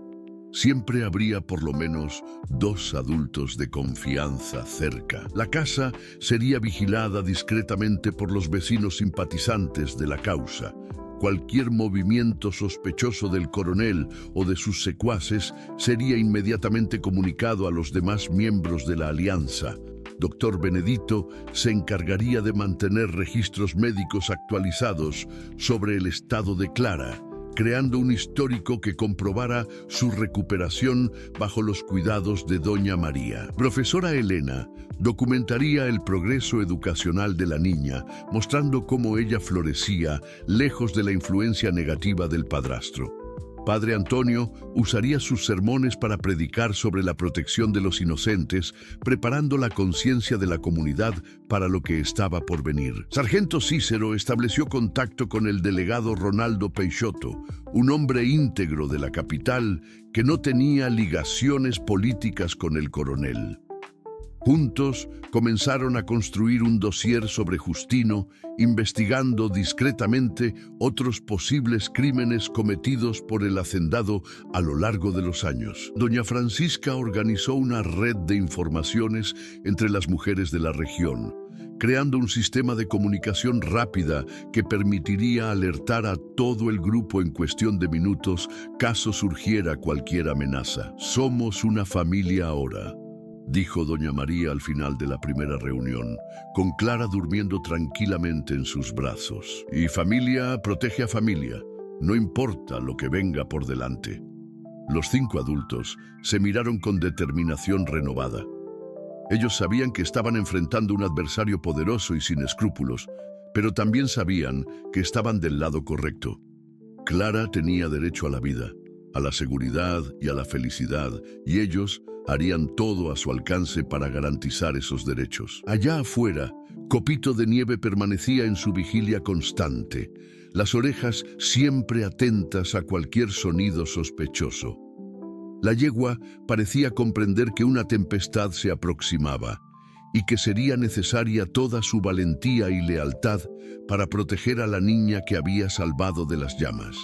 Siempre habría por lo menos 2 adultos de confianza cerca. La casa sería vigilada discretamente por los vecinos simpatizantes de la causa. Cualquier movimiento sospechoso del coronel o de sus secuaces sería inmediatamente comunicado a los demás miembros de la alianza. Dr. Benedito se encargaría de mantener registros médicos actualizados sobre el estado de Clara, creando un histórico que comprobara su recuperación bajo los cuidados de doña María. Profesora Elena documentaría el progreso educacional de la niña, mostrando cómo ella florecía lejos de la influencia negativa del padrastro. Padre Antonio usaría sus sermones para predicar sobre la protección de los inocentes, preparando la conciencia de la comunidad para lo que estaba por venir. Sargento Cícero estableció contacto con el delegado Ronaldo Peixoto, un hombre íntegro de la capital que no tenía ligaciones políticas con el coronel. Juntos comenzaron a construir un dossier sobre Justino, investigando discretamente otros posibles crímenes cometidos por el hacendado a lo largo de los años. Doña Francisca organizó una red de informaciones entre las mujeres de la región, creando un sistema de comunicación rápida que permitiría alertar a todo el grupo en cuestión de minutos caso surgiera cualquier amenaza. Somos una familia ahora, dijo doña María al final de la primera reunión, con Clara durmiendo tranquilamente en sus brazos. Y familia protege a familia, no importa lo que venga por delante. Los 5 adultos se miraron con determinación renovada. Ellos sabían que estaban enfrentando un adversario poderoso y sin escrúpulos, pero también sabían que estaban del lado correcto. Clara tenía derecho a la vida, a la seguridad y a la felicidad, y ellos harían todo a su alcance para garantizar esos derechos. Allá afuera, Copito de Nieve permanecía en su vigilia constante, las orejas siempre atentas a cualquier sonido sospechoso. La yegua parecía comprender que una tempestad se aproximaba y que sería necesaria toda su valentía y lealtad para proteger a la niña que había salvado de las llamas.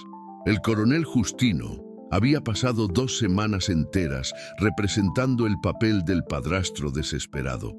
El coronel Justino había pasado 2 semanas enteras representando el papel del padrastro desesperado.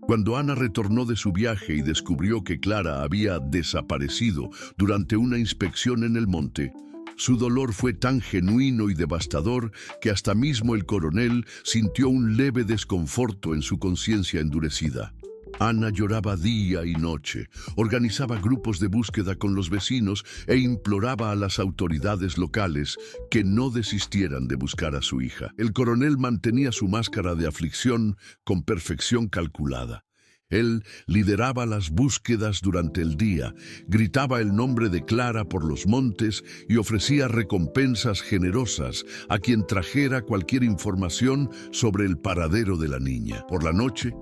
Cuando Ana retornó de su viaje y descubrió que Clara había desaparecido durante una inspección en el monte, su dolor fue tan genuino y devastador que hasta mismo el coronel sintió un leve desconforto en su conciencia endurecida. Ana lloraba día y noche, organizaba grupos de búsqueda con los vecinos e imploraba a las autoridades locales que no desistieran de buscar a su hija. El coronel mantenía su máscara de aflicción con perfección calculada. Él lideraba las búsquedas durante el día, gritaba el nombre de Clara por los montes y ofrecía recompensas generosas a quien trajera cualquier información sobre el paradero de la niña. Por la noche,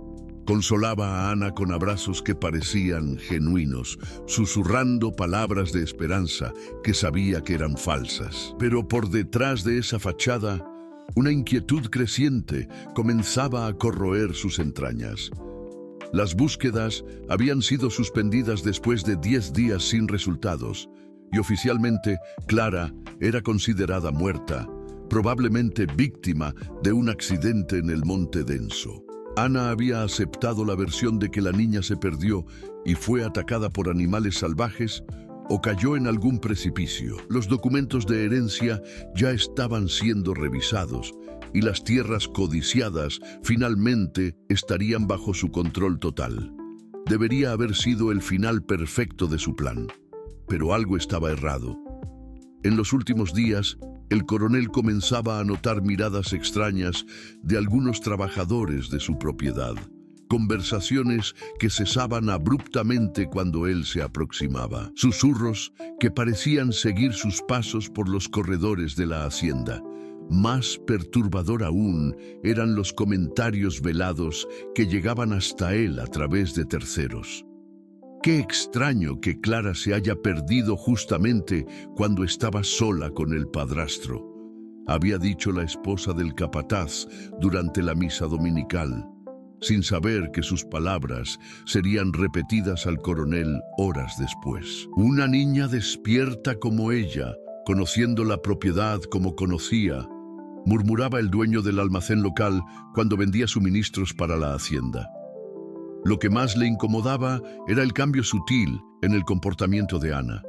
Consolaba a Ana con abrazos que parecían genuinos, susurrando palabras de esperanza que sabía que eran falsas. Pero por detrás de esa fachada, una inquietud creciente comenzaba a corroer sus entrañas. Las búsquedas habían sido suspendidas después de 10 días sin resultados, y oficialmente Clara era considerada muerta, probablemente víctima de un accidente en el Monte Denso. Ana había aceptado la versión de que la niña se perdió y fue atacada por animales salvajes o cayó en algún precipicio. Los documentos de herencia ya estaban siendo revisados y las tierras codiciadas finalmente estarían bajo su control total. Debería haber sido el final perfecto de su plan, pero algo estaba errado. En los últimos días, el coronel comenzaba a notar miradas extrañas de algunos trabajadores de su propiedad, conversaciones que cesaban abruptamente cuando él se aproximaba, susurros que parecían seguir sus pasos por los corredores de la hacienda. Más perturbador aún eran los comentarios velados que llegaban hasta él a través de terceros. Qué extraño que Clara se haya perdido justamente cuando estaba sola con el padrastro, había dicho la esposa del capataz durante la misa dominical, sin saber que sus palabras serían repetidas al coronel horas después. Una niña despierta como ella, conociendo la propiedad como conocía, murmuraba el dueño del almacén local cuando vendía suministros para la hacienda. Lo que más le incomodaba era el cambio sutil en el comportamiento de Ana.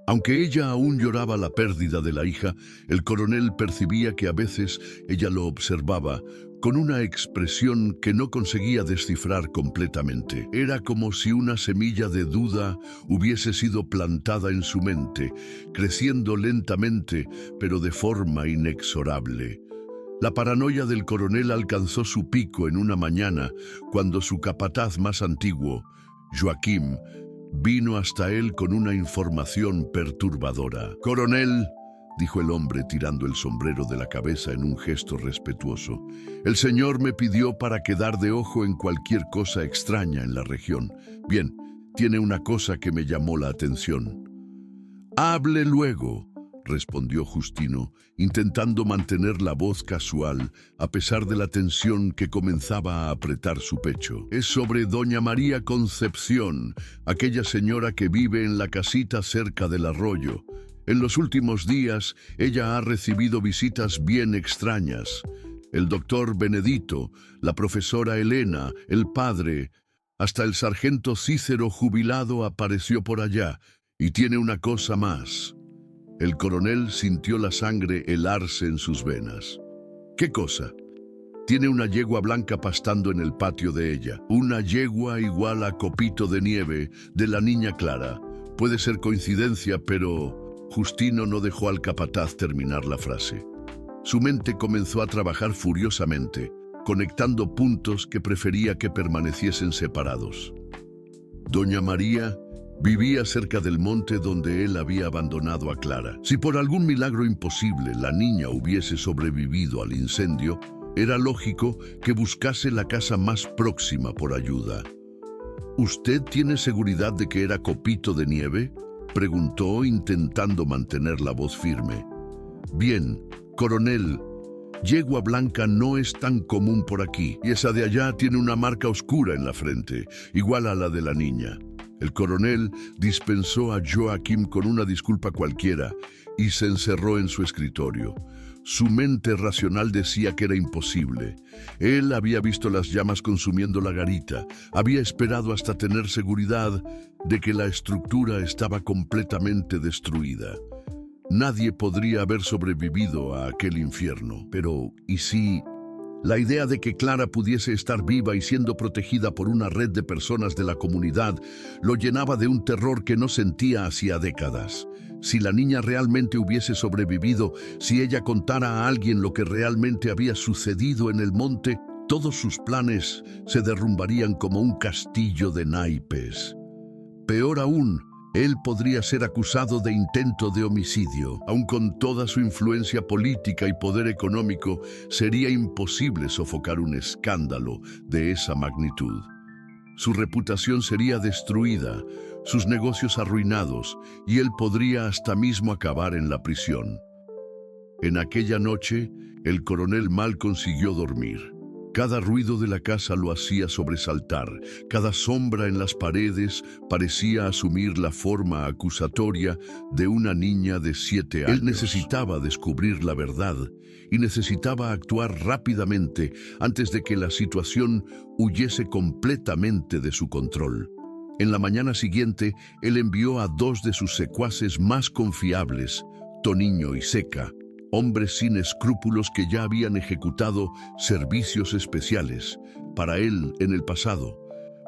Aunque ella aún lloraba la pérdida de la hija, el coronel percibía que a veces ella lo observaba con una expresión que no conseguía descifrar completamente. Era como si una semilla de duda hubiese sido plantada en su mente, creciendo lentamente, pero de forma inexorable. La paranoia del coronel alcanzó su pico en una mañana cuando su capataz más antiguo, Joaquim, vino hasta él con una información perturbadora. «Coronel», dijo el hombre tirando el sombrero de la cabeza en un gesto respetuoso, «el señor me pidió para quedar de ojo en cualquier cosa extraña en la región. Bien, tiene una cosa que me llamó la atención». «Hable luego», respondió Justino, intentando mantener la voz casual, a pesar de la tensión que comenzaba a apretar su pecho. «Es sobre doña María Concepción, aquella señora que vive en la casita cerca del arroyo. En los últimos días, ella ha recibido visitas bien extrañas. El doctor Benedito, la profesora Elena, el padre, hasta el sargento Cícero jubilado apareció por allá, y tiene una cosa más». El coronel sintió la sangre helarse en sus venas. «¿Qué cosa?» «Tiene una yegua blanca pastando en el patio de ella. Una yegua igual a Copito de Nieve, de la niña Clara. Puede ser coincidencia, pero...» Justino no dejó al capataz terminar la frase. Su mente comenzó a trabajar furiosamente, conectando puntos que prefería que permaneciesen separados. Doña María vivía cerca del monte donde él había abandonado a Clara. Si por algún milagro imposible la niña hubiese sobrevivido al incendio, era lógico que buscase la casa más próxima por ayuda. «¿Usted tiene seguridad de que era Copito de Nieve?», preguntó intentando mantener la voz firme. «Bien, coronel, yegua blanca no es tan común por aquí, y esa de allá tiene una marca oscura en la frente, igual a la de la niña». El coronel dispensó a Joaquim con una disculpa cualquiera y se encerró en su escritorio. Su mente racional decía que era imposible. Él había visto las llamas consumiendo la garita, había esperado hasta tener seguridad de que la estructura estaba completamente destruida. Nadie podría haber sobrevivido a aquel infierno. Pero, ¿y si...? La idea de que Clara pudiese estar viva y siendo protegida por una red de personas de la comunidad lo llenaba de un terror que no sentía hacía décadas. Si la niña realmente hubiese sobrevivido, si ella contara a alguien lo que realmente había sucedido en el monte, todos sus planes se derrumbarían como un castillo de naipes. Peor aún, él podría ser acusado de intento de homicidio. Aun con toda su influencia política y poder económico, sería imposible sofocar un escándalo de esa magnitud. Su reputación sería destruida, sus negocios arruinados, y él podría hasta mismo acabar en la prisión. En aquella noche, el coronel mal consiguió dormir. Cada ruido de la casa lo hacía sobresaltar, cada sombra en las paredes parecía asumir la forma acusatoria de una niña de 7 años. Él necesitaba descubrir la verdad y necesitaba actuar rápidamente antes de que la situación huyese completamente de su control. En la mañana siguiente, él envió a 2 de sus secuaces más confiables, Toniño y Seca, hombres sin escrúpulos que ya habían ejecutado servicios especiales para él en el pasado,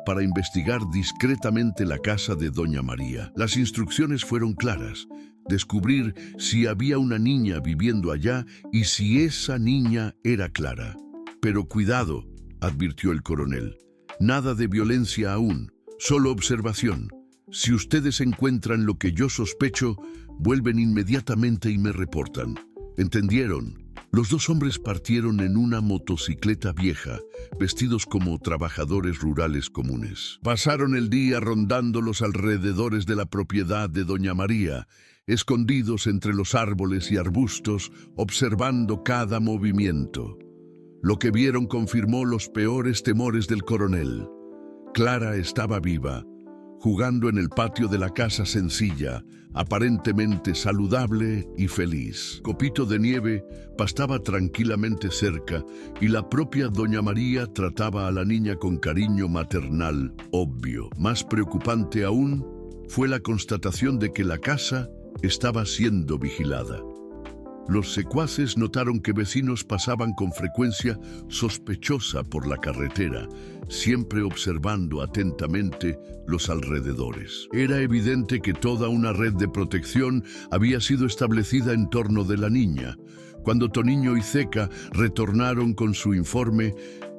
para investigar discretamente la casa de Doña María. Las instrucciones fueron claras: descubrir si había una niña viviendo allá y si esa niña era Clara. Pero cuidado, advirtió el coronel, nada de violencia aún, solo observación. Si ustedes encuentran lo que yo sospecho, vuelven inmediatamente y me reportan. ¿Entendieron? Los 2 hombres partieron en una motocicleta vieja, vestidos como trabajadores rurales comunes. Pasaron el día rondando los alrededores de la propiedad de Doña María, escondidos entre los árboles y arbustos, observando cada movimiento. Lo que vieron confirmó los peores temores del coronel. Clara estaba viva, jugando en el patio de la casa sencilla, aparentemente saludable y feliz. Copito de Nieve pastaba tranquilamente cerca y la propia Doña María trataba a la niña con cariño maternal obvio. Más preocupante aún fue la constatación de que la casa estaba siendo vigilada. Los secuaces notaron que vecinos pasaban con frecuencia sospechosa por la carretera, siempre observando atentamente los alrededores. Era evidente que toda una red de protección había sido establecida en torno de la niña. Cuando Toniño y Seca retornaron con su informe,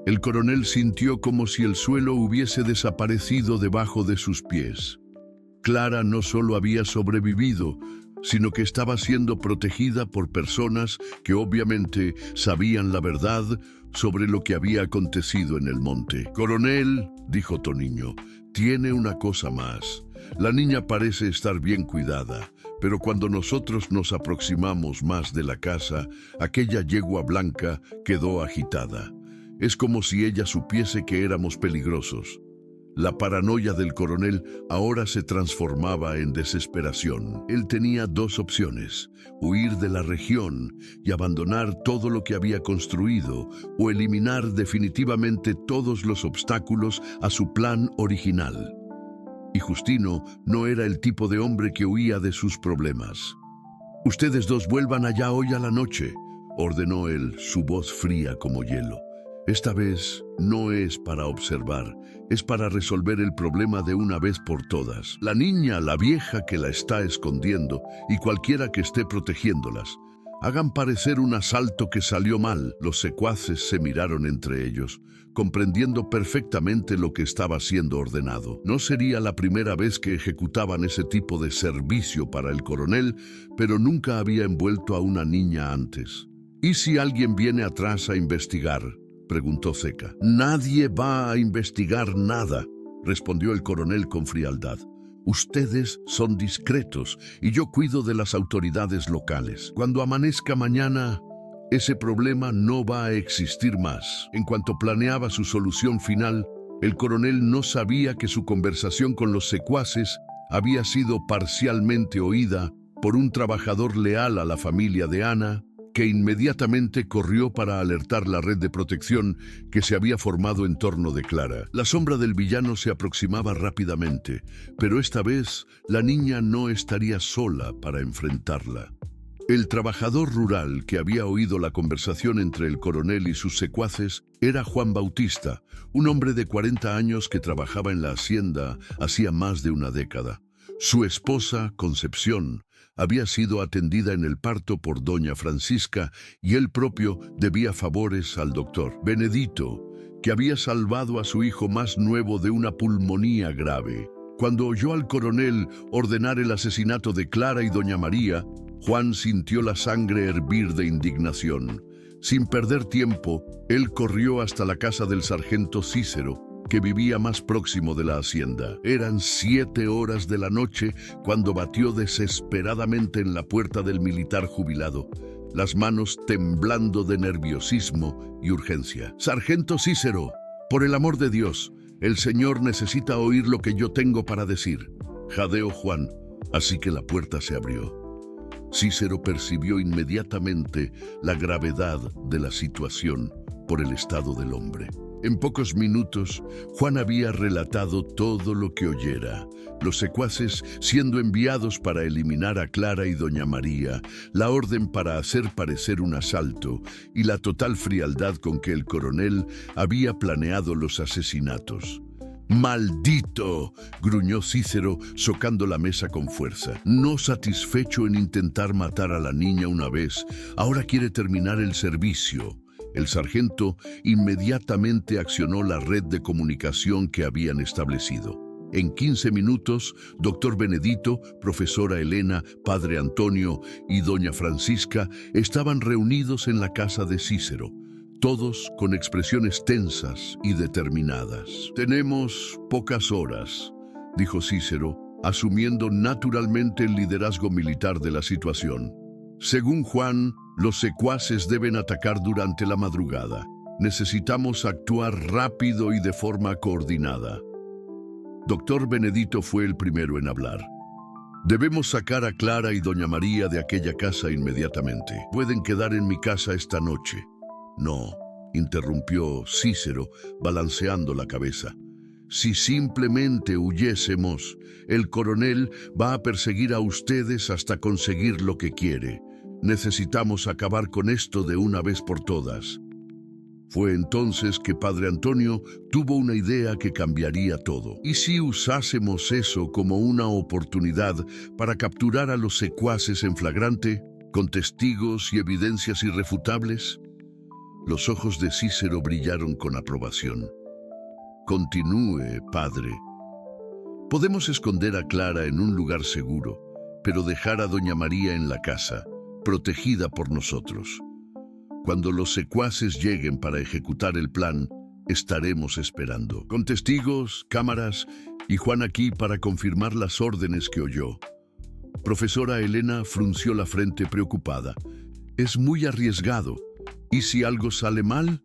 el coronel sintió como si el suelo hubiese desaparecido debajo de sus pies. Clara no solo había sobrevivido, sino que estaba siendo protegida por personas que obviamente sabían la verdad sobre lo que había acontecido en el monte. «Coronel», dijo Toniño, «tiene una cosa más. La niña parece estar bien cuidada, pero cuando nosotros nos aproximamos más de la casa, aquella yegua blanca quedó agitada. Es como si ella supiese que éramos peligrosos». La paranoia del coronel ahora se transformaba en desesperación. Él tenía 2 opciones: huir de la región y abandonar todo lo que había construido, o eliminar definitivamente todos los obstáculos a su plan original. Y Justino no era el tipo de hombre que huía de sus problemas. «Ustedes 2 vuelvan allá hoy a la noche», ordenó él, su voz fría como hielo. «Esta vez no es para observar, es para resolver el problema de una vez por todas. La niña, la vieja que la está escondiendo y cualquiera que esté protegiéndolas, hagan parecer un asalto que salió mal». Los secuaces se miraron entre ellos, comprendiendo perfectamente lo que estaba siendo ordenado. No sería la primera vez que ejecutaban ese tipo de servicio para el coronel, pero nunca había envuelto a una niña antes. «¿Y si alguien viene atrás a investigar?», preguntó Seca. «Nadie va a investigar nada», respondió el coronel con frialdad. «Ustedes son discretos y yo cuido de las autoridades locales. Cuando amanezca mañana, ese problema no va a existir más». En cuanto planeaba su solución final, el coronel no sabía que su conversación con los secuaces había sido parcialmente oída por un trabajador leal a la familia de Ana, que inmediatamente corrió para alertar la red de protección que se había formado en torno de Clara. La sombra del villano se aproximaba rápidamente, pero esta vez la niña no estaría sola para enfrentarla. El trabajador rural que había oído la conversación entre el coronel y sus secuaces era Juan Bautista, un hombre de 40 años que trabajaba en la hacienda hacía más de una década. Su esposa, Concepción, había sido atendida en el parto por doña Francisca y él propio debía favores al doctor Benedito, que había salvado a su hijo más nuevo de una pulmonía grave. Cuando oyó al coronel ordenar el asesinato de Clara y doña María, Juan sintió la sangre hervir de indignación. Sin perder tiempo, él corrió hasta la casa del sargento Cícero, que vivía más próximo de la hacienda. Eran 7 horas de la noche cuando batió desesperadamente en la puerta del militar jubilado, las manos temblando de nerviosismo y urgencia. «Sargento Cícero, por el amor de Dios, el señor necesita oír lo que yo tengo para decir», jadeó Juan, así que la puerta se abrió. Cícero percibió inmediatamente la gravedad de la situación por el estado del hombre. En pocos minutos, Juan había relatado todo lo que oyera. Los secuaces siendo enviados para eliminar a Clara y doña María, la orden para hacer parecer un asalto y la total frialdad con que el coronel había planeado los asesinatos. «¡Maldito!», gruñó Cícero, socando la mesa con fuerza. No satisfecho en intentar matar a la niña una vez, ahora quiere terminar el servicio. El sargento inmediatamente accionó la red de comunicación que habían establecido. En 15 minutos, doctor Benedito, profesora Elena, padre Antonio y doña Francisca estaban reunidos en la casa de Cícero, todos con expresiones tensas y determinadas. «Tenemos pocas horas», dijo Cícero, asumiendo naturalmente el liderazgo militar de la situación. «Según Juan, los secuaces deben atacar durante la madrugada. Necesitamos actuar rápido y de forma coordinada». Doctor Benedito fue el primero en hablar. «Debemos sacar a Clara y doña María de aquella casa inmediatamente. Pueden quedar en mi casa esta noche». «No», interrumpió Cícero, balanceando la cabeza. «Si simplemente huyésemos, el coronel va a perseguir a ustedes hasta conseguir lo que quiere. Necesitamos acabar con esto de una vez por todas». Fue entonces que padre Antonio tuvo una idea que cambiaría todo. ¿Y si usásemos eso como una oportunidad para capturar a los secuaces en flagrante, con testigos y evidencias irrefutables? Los ojos de Cícero brillaron con aprobación. «Continúe, padre. Podemos esconder a Clara en un lugar seguro, pero dejar a doña María en la casa, protegida por nosotros. Cuando los secuaces lleguen para ejecutar el plan, estaremos esperando, con testigos, cámaras y Juan aquí para confirmar las órdenes que oyó». Profesora Elena frunció la frente preocupada. «Es muy arriesgado. ¿Y si algo sale mal?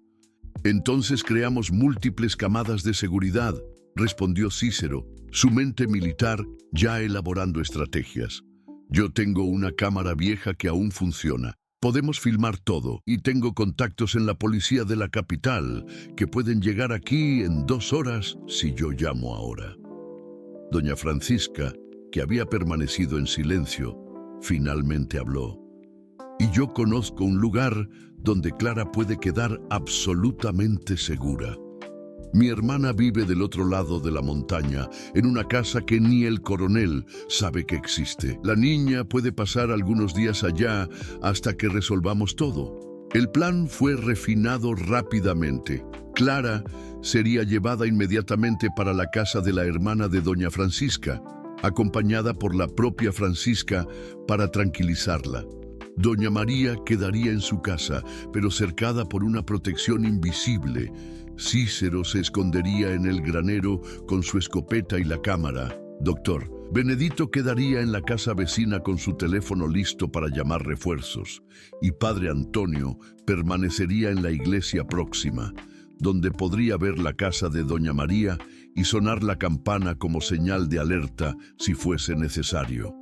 Entonces creamos múltiples camadas de seguridad», respondió Cícero, su mente militar ya elaborando estrategias. «Yo tengo una cámara vieja que aún funciona. Podemos filmar todo y tengo contactos en la policía de la capital que pueden llegar aquí en 2 horas si yo llamo ahora». Doña Francisca, que había permanecido en silencio, finalmente habló. «Y yo conozco un lugar donde Clara puede quedar absolutamente segura. Mi hermana vive del otro lado de la montaña, en una casa que ni el coronel sabe que existe. La niña puede pasar algunos días allá hasta que resolvamos todo». El plan fue refinado rápidamente. Clara sería llevada inmediatamente para la casa de la hermana de doña Francisca, acompañada por la propia Francisca para tranquilizarla. Doña María quedaría en su casa, pero cercada por una protección invisible. Cícero se escondería en el granero con su escopeta y la cámara. Doctor Benedito quedaría en la casa vecina con su teléfono listo para llamar refuerzos. Y padre Antonio permanecería en la iglesia próxima, donde podría ver la casa de doña María y sonar la campana como señal de alerta si fuese necesario.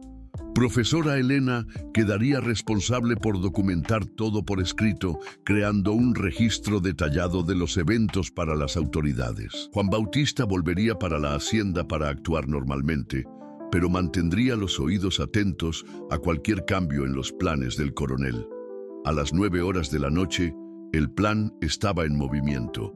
Profesora Elena quedaría responsable por documentar todo por escrito, creando un registro detallado de los eventos para las autoridades. Juan Bautista volvería para la hacienda para actuar normalmente, pero mantendría los oídos atentos a cualquier cambio en los planes del coronel. A las 9 horas de la noche, el plan estaba en movimiento.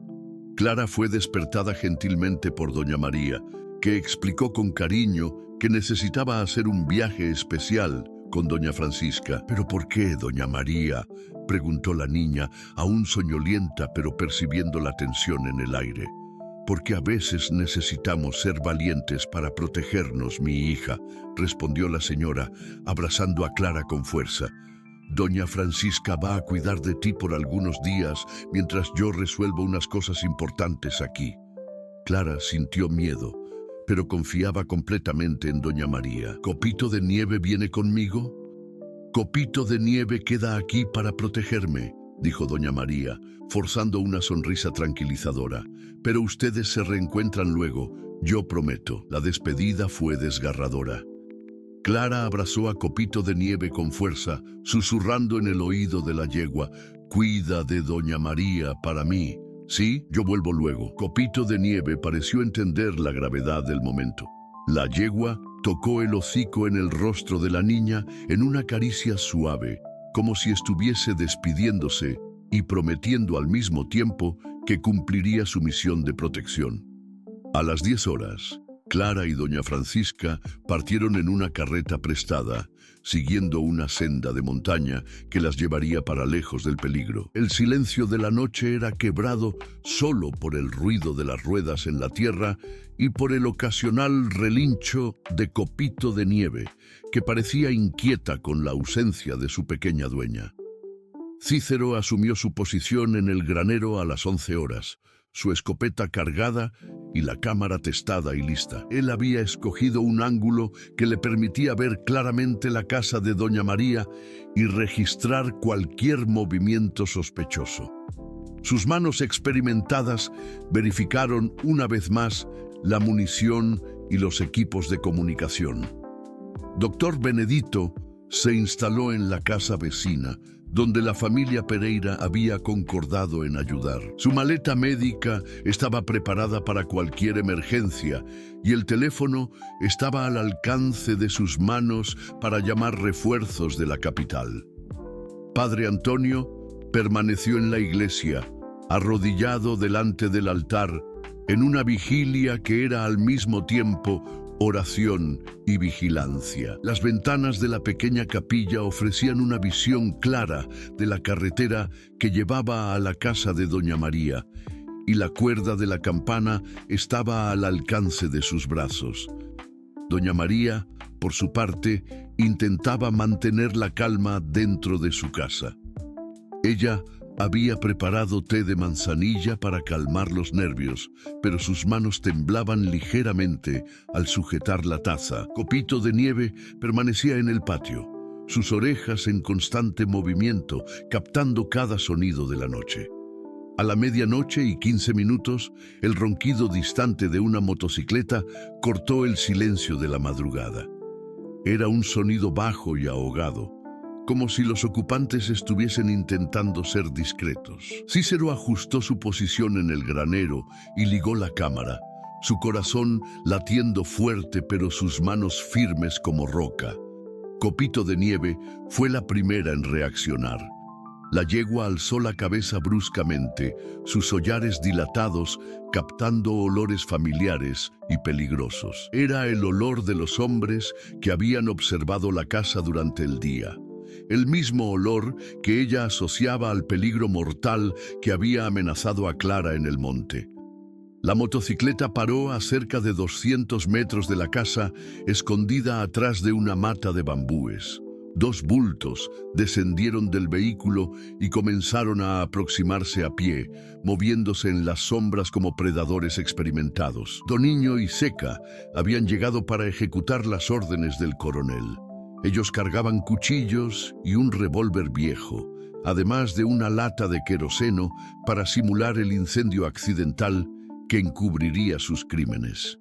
Clara fue despertada gentilmente por doña María, que explicó con cariño que necesitaba hacer un viaje especial con doña Francisca. «¿Pero por qué, doña María?», preguntó la niña, aún soñolienta pero percibiendo la tensión en el aire. «Porque a veces necesitamos ser valientes para protegernos, mi hija», respondió la señora, abrazando a Clara con fuerza. «Doña Francisca va a cuidar de ti por algunos días mientras yo resuelvo unas cosas importantes aquí». Clara sintió miedo, pero confiaba completamente en doña María. ¿Copito de Nieve viene conmigo? Copito de Nieve queda aquí para protegerme, dijo doña María, forzando una sonrisa tranquilizadora. Pero ustedes se reencuentran luego, yo prometo. La despedida fue desgarradora. Clara abrazó a Copito de Nieve con fuerza, susurrando en el oído de la yegua: «Cuida de doña María para mí. Sí, yo vuelvo luego». Copito de Nieve pareció entender la gravedad del momento. La yegua tocó el hocico en el rostro de la niña en una caricia suave, como si estuviese despidiéndose y prometiendo al mismo tiempo que cumpliría su misión de protección. A las 10 horas, Clara y doña Francisca partieron en una carreta prestada, siguiendo una senda de montaña que las llevaría para lejos del peligro. El silencio de la noche era quebrado solo por el ruido de las ruedas en la tierra y por el ocasional relincho de Copito de Nieve, que parecía inquieta con la ausencia de su pequeña dueña. Cícero asumió su posición en el granero a las 11 horas, su escopeta cargada y la cámara testada y lista. Él había escogido un ángulo que le permitía ver claramente la casa de doña María y registrar cualquier movimiento sospechoso. Sus manos experimentadas verificaron una vez más la munición y los equipos de comunicación. Doctor Benedito se instaló en la casa vecina, donde la familia Pereira había concordado en ayudar. Su maleta médica estaba preparada para cualquier emergencia y el teléfono estaba al alcance de sus manos para llamar refuerzos de la capital. Padre Antonio permaneció en la iglesia, arrodillado delante del altar, en una vigilia que era al mismo tiempo oración y vigilancia. Las ventanas de la pequeña capilla ofrecían una visión clara de la carretera que llevaba a la casa de doña María, y la cuerda de la campana estaba al alcance de sus brazos. Doña María, por su parte, intentaba mantener la calma dentro de su casa. Ella había preparado té de manzanilla para calmar los nervios, pero sus manos temblaban ligeramente al sujetar la taza. Copito de Nieve permanecía en el patio, sus orejas en constante movimiento, captando cada sonido de la noche. A la 12:15, el ronquido distante de una motocicleta cortó el silencio de la madrugada. Era un sonido bajo y ahogado, como si los ocupantes estuviesen intentando ser discretos. Cícero ajustó su posición en el granero y ligó la cámara, su corazón latiendo fuerte pero sus manos firmes como roca. Copito de Nieve fue la primera en reaccionar. La yegua alzó la cabeza bruscamente, sus hollares dilatados, captando olores familiares y peligrosos. Era el olor de los hombres que habían observado la casa durante el día. El mismo olor que ella asociaba al peligro mortal que había amenazado a Clara en el monte. La motocicleta paró a cerca de 200 metros de la casa, escondida atrás de una mata de bambúes. Dos bultos descendieron del vehículo y comenzaron a aproximarse a pie, moviéndose en las sombras como predadores experimentados. Doniño y Seca habían llegado para ejecutar las órdenes del coronel. Ellos cargaban cuchillos y un revólver viejo, además de una lata de queroseno para simular el incendio accidental que encubriría sus crímenes.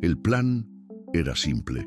El plan era simple: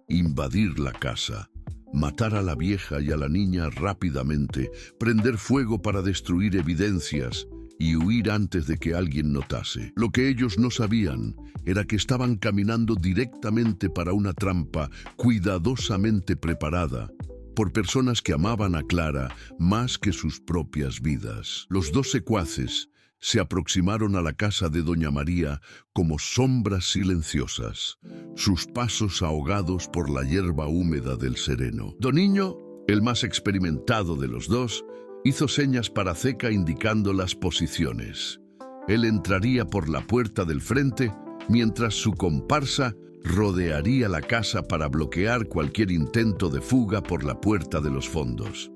invadir la casa, matar a la vieja y a la niña rápidamente, prender fuego para destruir evidencias y huir antes de que alguien notase. Lo que ellos no sabían era que estaban caminando directamente para una trampa cuidadosamente preparada por personas que amaban a Clara más que sus propias vidas. Los dos secuaces se aproximaron a la casa de doña María como sombras silenciosas, sus pasos ahogados por la hierba húmeda del sereno. Doniño, el más experimentado de los dos, hizo señas para Seca indicando las posiciones. Él entraría por la puerta del frente, mientras su comparsa rodearía la casa para bloquear cualquier intento de fuga por la puerta de los fondos.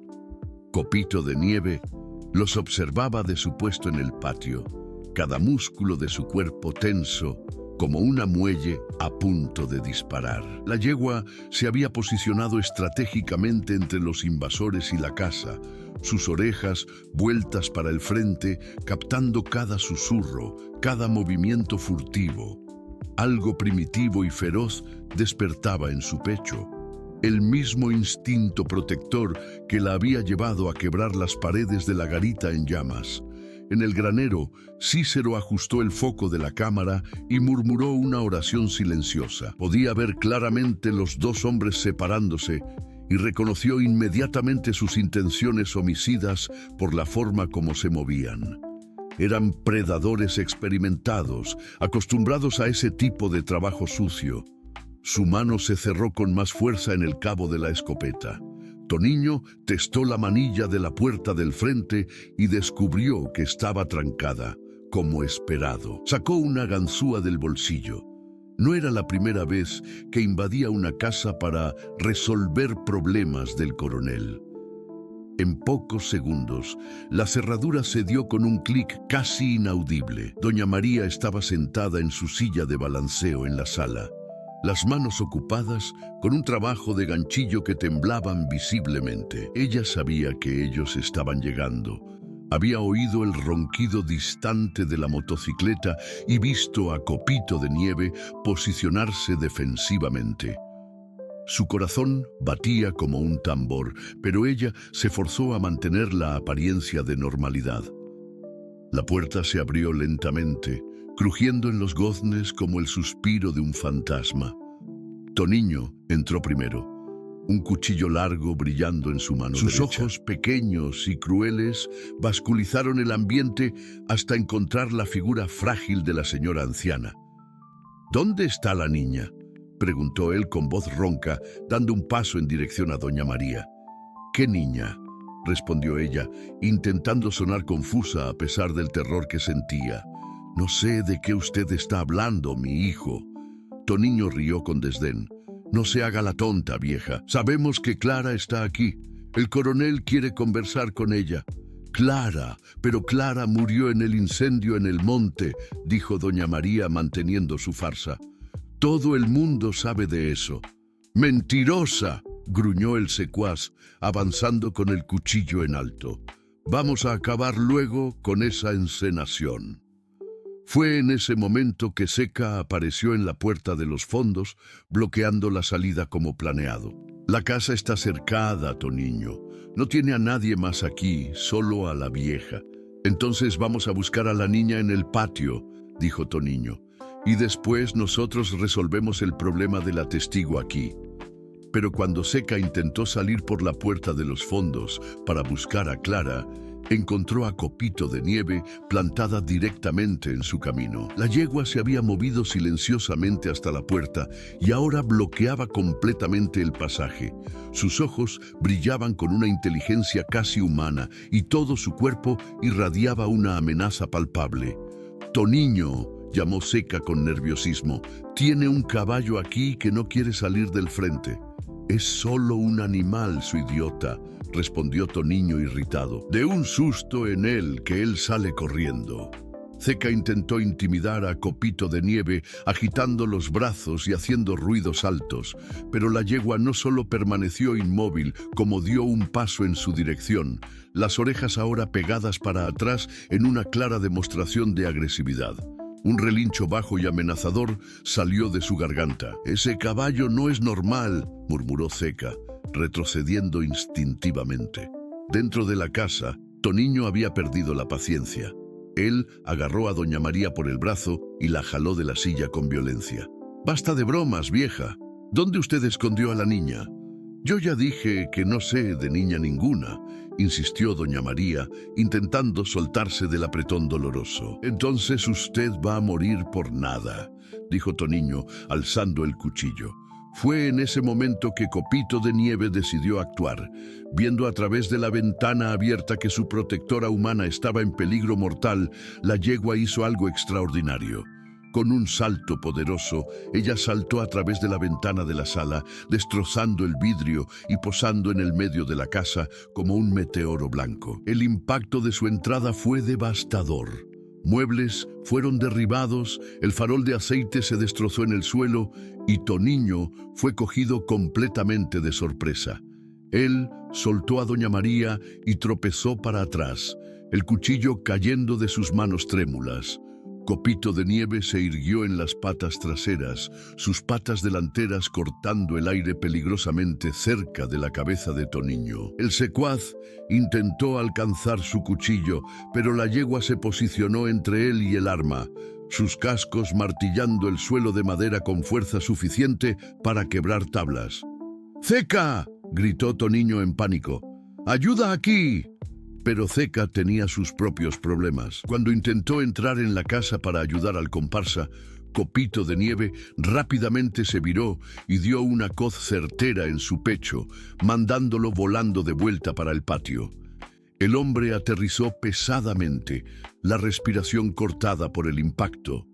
Copito de Nieve los observaba de su puesto en el patio, cada músculo de su cuerpo tenso, como una muelle a punto de disparar. La yegua se había posicionado estratégicamente entre los invasores y la casa, sus orejas vueltas para el frente, captando cada susurro, cada movimiento furtivo. Algo primitivo y feroz despertaba en su pecho. El mismo instinto protector que la había llevado a quebrar las paredes de la garita en llamas. En el granero, Cícero ajustó el foco de la cámara y murmuró una oración silenciosa. Podía ver claramente los dos hombres separándose y reconoció inmediatamente sus intenciones homicidas por la forma como se movían. Eran predadores experimentados, acostumbrados a ese tipo de trabajo sucio. Su mano se cerró con más fuerza en el cabo de la escopeta. Toniño testó la manilla de la puerta del frente y descubrió que estaba trancada, como esperado. Sacó una ganzúa del bolsillo. No era la primera vez que invadía una casa para resolver problemas del coronel. En pocos segundos, la cerradura se dio con un clic casi inaudible. Doña María estaba sentada en su silla de balanceo en la sala, las manos ocupadas con un trabajo de ganchillo que temblaban visiblemente. Ella sabía que ellos estaban llegando. Había oído el ronquido distante de la motocicleta y visto a Copito de Nieve posicionarse defensivamente. Su corazón batía como un tambor, pero ella se forzó a mantener la apariencia de normalidad. La puerta se abrió lentamente, crujiendo en los goznes como el suspiro de un fantasma. Toniño entró primero, un cuchillo largo brillando en su mano derecha. Sus ojos pequeños y crueles basculizaron el ambiente hasta encontrar la figura frágil de la señora anciana. ¿Dónde está la niña?, preguntó él con voz ronca, dando un paso en dirección a doña María. ¿Qué niña?, respondió ella, intentando sonar confusa a pesar del terror que sentía. No sé de qué usted está hablando, mi hijo. Toniño rió con desdén. No se haga la tonta, vieja. Sabemos que Clara está aquí. El coronel quiere conversar con ella. Clara, pero Clara murió en el incendio en el monte, dijo doña María manteniendo su farsa. Todo el mundo sabe de eso. ¡Mentirosa!, gruñó el secuaz, avanzando con el cuchillo en alto. Vamos a acabar luego con esa encenación. Fue en ese momento que Seca apareció en la puerta de los fondos, bloqueando la salida como planeado. La casa está cercada, Toniño. No tiene a nadie más aquí, solo a la vieja. Entonces vamos a buscar a la niña en el patio, dijo Toniño. Y después nosotros resolvemos el problema de la testigo aquí. Pero cuando Seca intentó salir por la puerta de los fondos para buscar a Clara, encontró a Copito de Nieve plantada directamente en su camino. La yegua se había movido silenciosamente hasta la puerta y ahora bloqueaba completamente el pasaje. Sus ojos brillaban con una inteligencia casi humana y todo su cuerpo irradiaba una amenaza palpable. «Toniño», llamó Seca con nerviosismo, «tiene un caballo aquí que no quiere salir del frente». «Es solo un animal, su idiota», respondió Toniño irritado. «De un susto en él que él sale corriendo». Seca intentó intimidar a Copito de Nieve agitando los brazos y haciendo ruidos altos, pero la yegua no solo permaneció inmóvil, como dio un paso en su dirección, las orejas ahora pegadas para atrás en una clara demostración de agresividad. Un relincho bajo y amenazador salió de su garganta. «Ese caballo no es normal», murmuró Seca, retrocediendo instintivamente. Dentro de la casa, Toniño había perdido la paciencia. Él agarró a doña María por el brazo y la jaló de la silla con violencia. «Basta de bromas, vieja. ¿Dónde usted escondió a la niña?» «Yo ya dije que no sé de niña ninguna», insistió doña María, intentando soltarse del apretón doloroso. «Entonces usted va a morir por nada», dijo Toniño, alzando el cuchillo. Fue en ese momento que Copito de Nieve decidió actuar. Viendo a través de la ventana abierta que su protectora humana estaba en peligro mortal, la yegua hizo algo extraordinario. Con un salto poderoso, ella saltó a través de la ventana de la sala, destrozando el vidrio y posando en el medio de la casa como un meteoro blanco. El impacto de su entrada fue devastador. Muebles fueron derribados, el farol de aceite se destrozó en el suelo y Toniño fue cogido completamente de sorpresa. Él soltó a doña María y tropezó para atrás, el cuchillo cayendo de sus manos trémulas. Copito de Nieve se irguió en las patas traseras, sus patas delanteras cortando el aire peligrosamente cerca de la cabeza de Toniño. El secuaz intentó alcanzar su cuchillo, pero la yegua se posicionó entre él y el arma, sus cascos martillando el suelo de madera con fuerza suficiente para quebrar tablas. ¡Ceca!, gritó Toniño en pánico. ¡Ayuda aquí! Pero Ceca tenía sus propios problemas. Cuando intentó entrar en la casa para ayudar al comparsa, Copito de Nieve rápidamente se viró y dio una coz certera en su pecho, mandándolo volando de vuelta para el patio. El hombre aterrizó pesadamente, la respiración cortada por el impacto.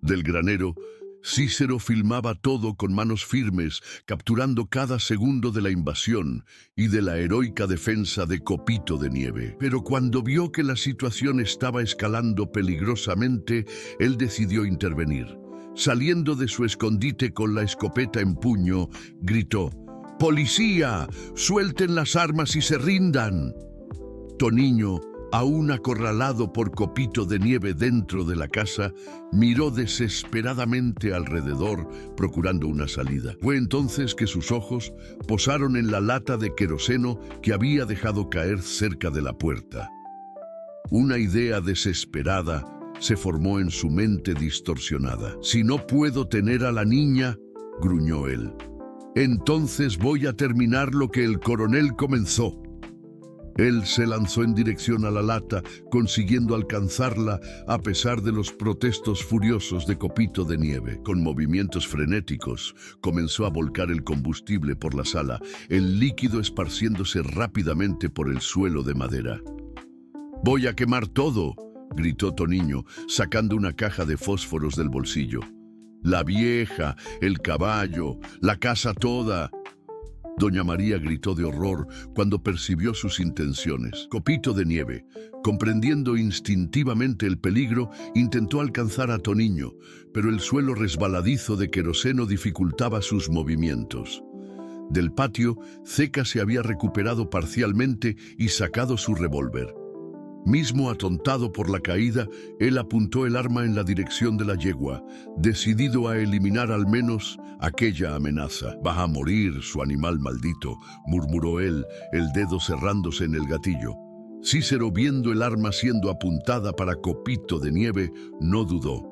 Del granero, Cícero filmaba todo con manos firmes, capturando cada segundo de la invasión y de la heroica defensa de Copito de Nieve. Pero cuando vio que la situación estaba escalando peligrosamente, él decidió intervenir. Saliendo de su escondite con la escopeta en puño, gritó: ¡Policía! ¡Suelten las armas y se rindan! Toniño, aún acorralado por Copito de Nieve dentro de la casa, miró desesperadamente alrededor, procurando una salida. Fue entonces que sus ojos posaron en la lata de queroseno que había dejado caer cerca de la puerta. Una idea desesperada se formó en su mente distorsionada. «Si no puedo tener a la niña», gruñó él, «entonces voy a terminar lo que el coronel comenzó». Él se lanzó en dirección a la lata, consiguiendo alcanzarla a pesar de los protestos furiosos de Copito de Nieve. Con movimientos frenéticos, comenzó a volcar el combustible por la sala, el líquido esparciéndose rápidamente por el suelo de madera. «¡Voy a quemar todo!», gritó Toniño, sacando una caja de fósforos del bolsillo. «La vieja, el caballo, la casa toda». Doña María gritó de horror cuando percibió sus intenciones. Copito de Nieve, comprendiendo instintivamente el peligro, intentó alcanzar a Toniño, pero el suelo resbaladizo de queroseno dificultaba sus movimientos. Del patio, Ceca se había recuperado parcialmente y sacado su revólver. Mismo atontado por la caída, él apuntó el arma en la dirección de la yegua, decidido a eliminar al menos aquella amenaza. «Va a morir, su animal maldito», murmuró él, el dedo cerrándose en el gatillo. Cícero, viendo el arma siendo apuntada para Copito de Nieve, no dudó.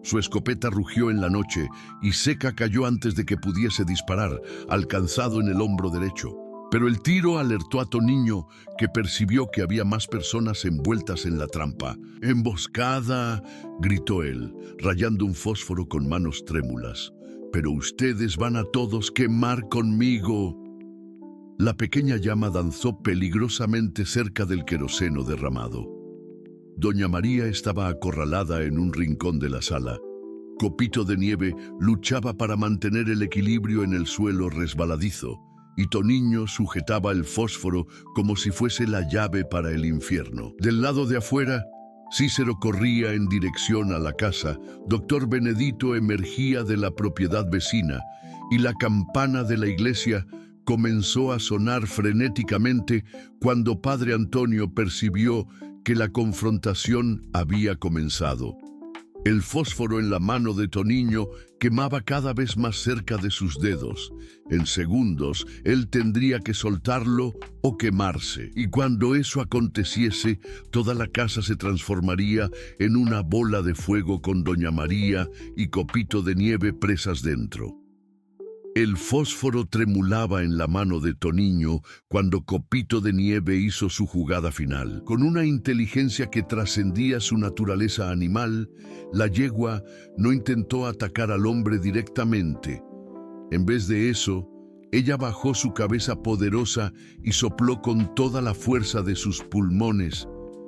Su escopeta rugió en la noche y Ceca cayó antes de que pudiese disparar, alcanzado en el hombro derecho. Pero el tiro alertó a Toniño, que percibió que había más personas envueltas en la trampa. «¡Emboscada!», gritó él, rayando un fósforo con manos trémulas. «Pero ustedes van a todos quemar conmigo». La pequeña llama danzó peligrosamente cerca del queroseno derramado. Doña María estaba acorralada en un rincón de la sala. Copito de Nieve luchaba para mantener el equilibrio en el suelo resbaladizo, y Toniño sujetaba el fósforo como si fuese la llave para el infierno. Del lado de afuera, Cícero corría en dirección a la casa, Doctor Benedito emergía de la propiedad vecina, y la campana de la iglesia comenzó a sonar frenéticamente cuando Padre Antonio percibió que la confrontación había comenzado. El fósforo en la mano de Toniño quemaba cada vez más cerca de sus dedos. En segundos, él tendría que soltarlo o quemarse. Y cuando eso aconteciese, toda la casa se transformaría en una bola de fuego con Doña María y Copito de Nieve presas dentro. El fósforo tremulaba en la mano de Toniño cuando Copito de Nieve hizo su jugada final. Con una inteligencia que trascendía su naturaleza animal, la yegua no intentó atacar al hombre directamente. En vez de eso, ella bajó su cabeza poderosa y sopló con toda la fuerza de sus pulmones,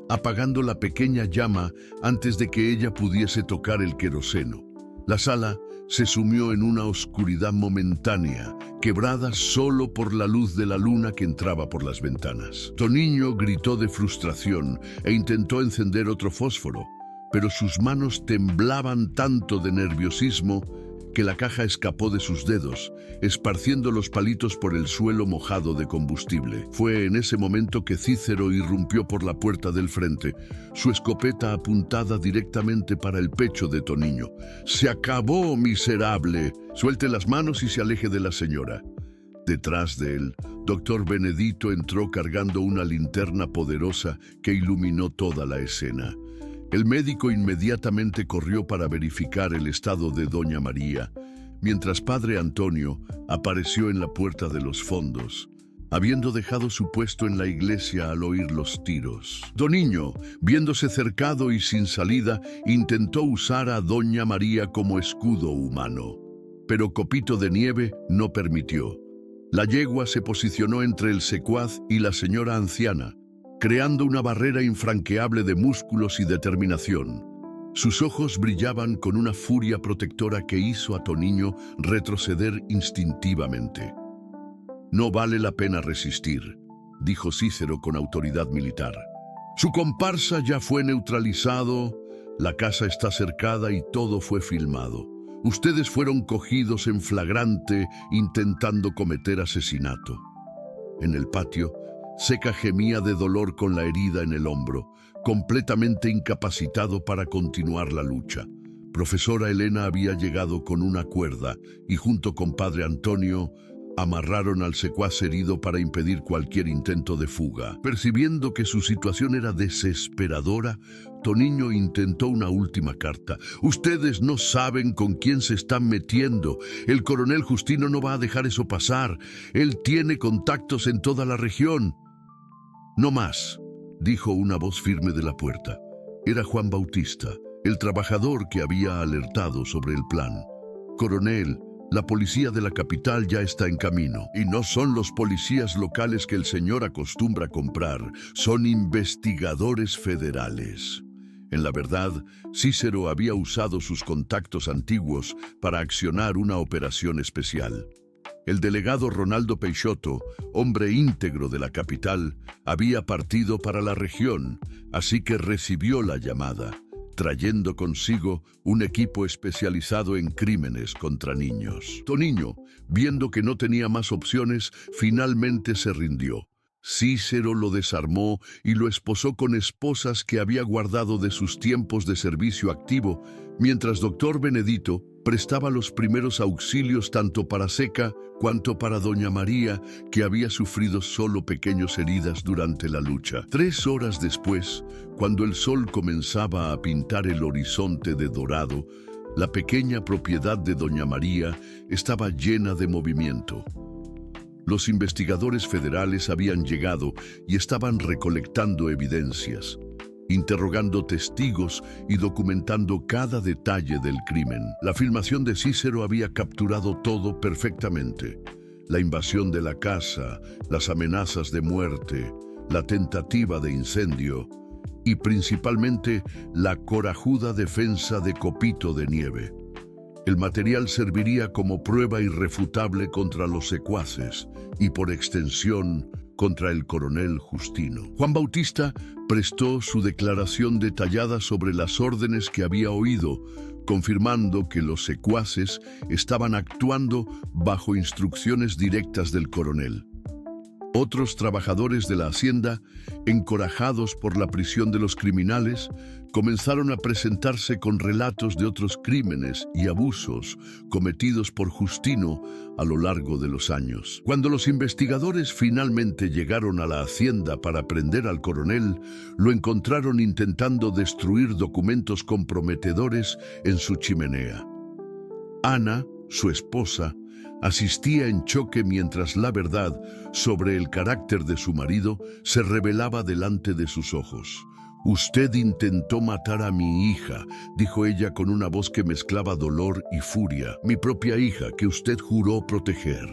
apagando la pequeña llama antes de que ella pudiese tocar el queroseno. La sala se sumió en una oscuridad momentánea, quebrada solo por la luz de la luna que entraba por las ventanas. Toniño gritó de frustración e intentó encender otro fósforo, pero sus manos temblaban tanto de nerviosismo que la caja escapó de sus dedos, esparciendo los palitos por el suelo mojado de combustible. Fue en ese momento que Cícero irrumpió por la puerta del frente, su escopeta apuntada directamente para el pecho de Toniño. «¡Se acabó, miserable! Suelte las manos y se aleje de la señora». Detrás de él, Dr. Benedito entró cargando una linterna poderosa que iluminó toda la escena. El médico inmediatamente corrió para verificar el estado de Doña María, mientras Padre Antonio apareció en la puerta de los fondos, habiendo dejado su puesto en la iglesia al oír los tiros. Toniño, viéndose cercado y sin salida, intentó usar a Doña María como escudo humano, pero Copito de Nieve no permitió. La yegua se posicionó entre el secuaz y la señora anciana, creando una barrera infranqueable de músculos y determinación. Sus ojos brillaban con una furia protectora que hizo a Toniño retroceder instintivamente. «No vale la pena resistir», dijo Cícero con autoridad militar. «Su comparsa ya fue neutralizado, la casa está cercada y todo fue filmado. Ustedes fueron cogidos en flagrante intentando cometer asesinato». En el patio, Seca gemía de dolor con la herida en el hombro, completamente incapacitado para continuar la lucha. Profesora Elena había llegado con una cuerda y junto con Padre Antonio amarraron al secuaz herido para impedir cualquier intento de fuga. Percibiendo que su situación era desesperadora, Toniño intentó una última carta. «Ustedes no saben con quién se están metiendo. El coronel Justino no va a dejar eso pasar. Él tiene contactos en toda la región». «No más», dijo una voz firme de la puerta. Era Juan Bautista, el trabajador que había alertado sobre el plan. «Coronel, la policía de la capital ya está en camino. Y no son los policías locales que el señor acostumbra comprar, son investigadores federales». En la verdad, Cícero había usado sus contactos antiguos para accionar una operación especial. El delegado Ronaldo Peixoto, hombre íntegro de la capital, había partido para la región, así que recibió la llamada, trayendo consigo un equipo especializado en crímenes contra niños. Toniño, viendo que no tenía más opciones, finalmente se rindió. Cícero lo desarmó y lo esposó con esposas que había guardado de sus tiempos de servicio activo, mientras Dr. Benedito prestaba los primeros auxilios tanto para Seca cuanto para Doña María, que había sufrido solo pequeñas heridas durante la lucha. 3 horas después, cuando el sol comenzaba a pintar el horizonte de dorado, la pequeña propiedad de Doña María estaba llena de movimiento. Los investigadores federales habían llegado y estaban recolectando evidencias, interrogando testigos y documentando cada detalle del crimen. La filmación de Cícero había capturado todo perfectamente. La invasión de la casa, las amenazas de muerte, la tentativa de incendio y principalmente la corajuda defensa de Copito de Nieve. El material serviría como prueba irrefutable contra los secuaces y, por extensión, contra el coronel Justino. Juan Bautista prestó su declaración detallada sobre las órdenes que había oído, confirmando que los secuaces estaban actuando bajo instrucciones directas del coronel. Otros trabajadores de la hacienda, encorajados por la prisión de los criminales, comenzaron a presentarse con relatos de otros crímenes y abusos cometidos por Justino a lo largo de los años. Cuando los investigadores finalmente llegaron a la hacienda para prender al coronel, lo encontraron intentando destruir documentos comprometedores en su chimenea. Ana, su esposa, asistía en choque mientras la verdad sobre el carácter de su marido se revelaba delante de sus ojos. «Usted intentó matar a mi hija», dijo ella con una voz que mezclaba dolor y furia. «Mi propia hija, que usted juró proteger».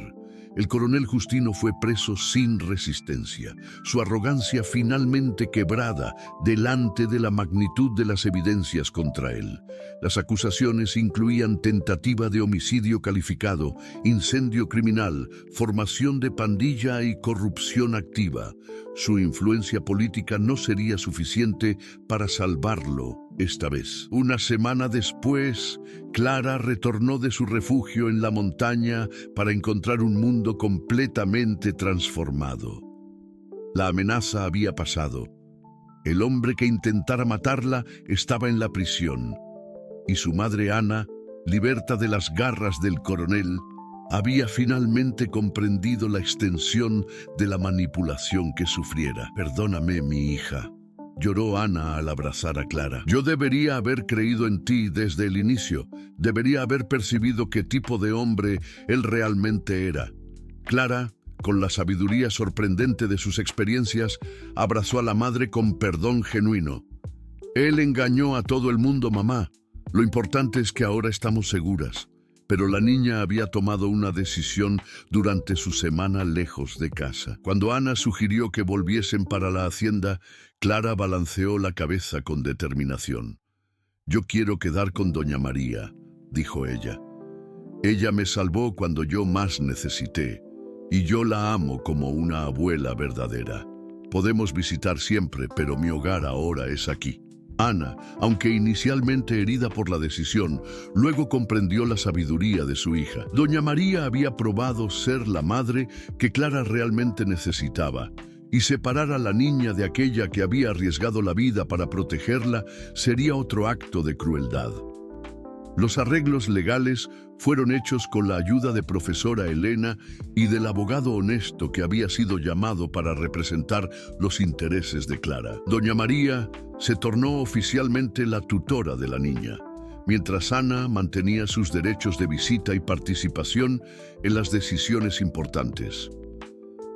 El coronel Justino fue preso sin resistencia, su arrogancia finalmente quebrada delante de la magnitud de las evidencias contra él. Las acusaciones incluían tentativa de homicidio calificado, incendio criminal, formación de pandilla y corrupción activa. Su influencia política no sería suficiente para salvarlo esta vez. Una semana después, Clara retornó de su refugio en la montaña para encontrar un mundo completamente transformado. La amenaza había pasado. El hombre que intentara matarla estaba en la prisión, y su madre Ana, liberta de las garras del coronel, había finalmente comprendido la extensión de la manipulación que sufriera. «Perdóname, mi hija», lloró Ana al abrazar a Clara. «Yo debería haber creído en ti desde el inicio. Debería haber percibido qué tipo de hombre él realmente era». Clara, con la sabiduría sorprendente de sus experiencias, abrazó a la madre con perdón genuino. «Él engañó a todo el mundo, mamá. Lo importante es que ahora estamos seguras». Pero la niña había tomado una decisión durante su semana lejos de casa. Cuando Ana sugirió que volviesen para la hacienda, Clara balanceó la cabeza con determinación. «Yo quiero quedar con doña María», dijo ella. «Ella me salvó cuando yo más necesité, y yo la amo como una abuela verdadera. Podemos visitar siempre, pero mi hogar ahora es aquí». Ana, aunque inicialmente herida por la decisión, luego comprendió la sabiduría de su hija. Doña María había probado ser la madre que Clara realmente necesitaba, y separar a la niña de aquella que había arriesgado la vida para protegerla sería otro acto de crueldad. Los arreglos legales fueron hechos con la ayuda de profesora Elena y del abogado honesto que había sido llamado para representar los intereses de Clara. Doña María se tornó oficialmente la tutora de la niña, mientras Ana mantenía sus derechos de visita y participación en las decisiones importantes.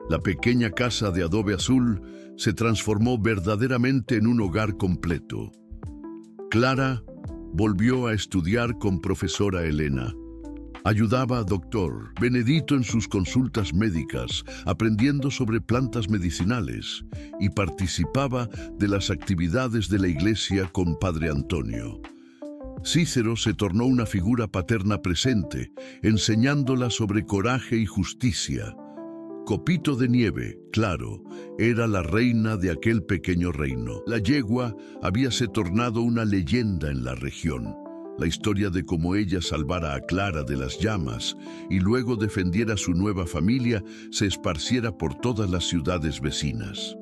La pequeña casa de adobe azul se transformó verdaderamente en un hogar completo. Clara volvió a estudiar con profesora Elena. Ayudaba a doctor Benedito en sus consultas médicas, aprendiendo sobre plantas medicinales, y participaba de las actividades de la iglesia con Padre Antonio. Cícero se tornó una figura paterna presente, enseñándola sobre coraje y justicia. Copito de Nieve, claro, era la reina de aquel pequeño reino. La yegua habíase tornado una leyenda en la región. La historia de cómo ella salvara a Clara de las llamas y luego defendiera a su nueva familia se esparciera por todas las ciudades vecinas.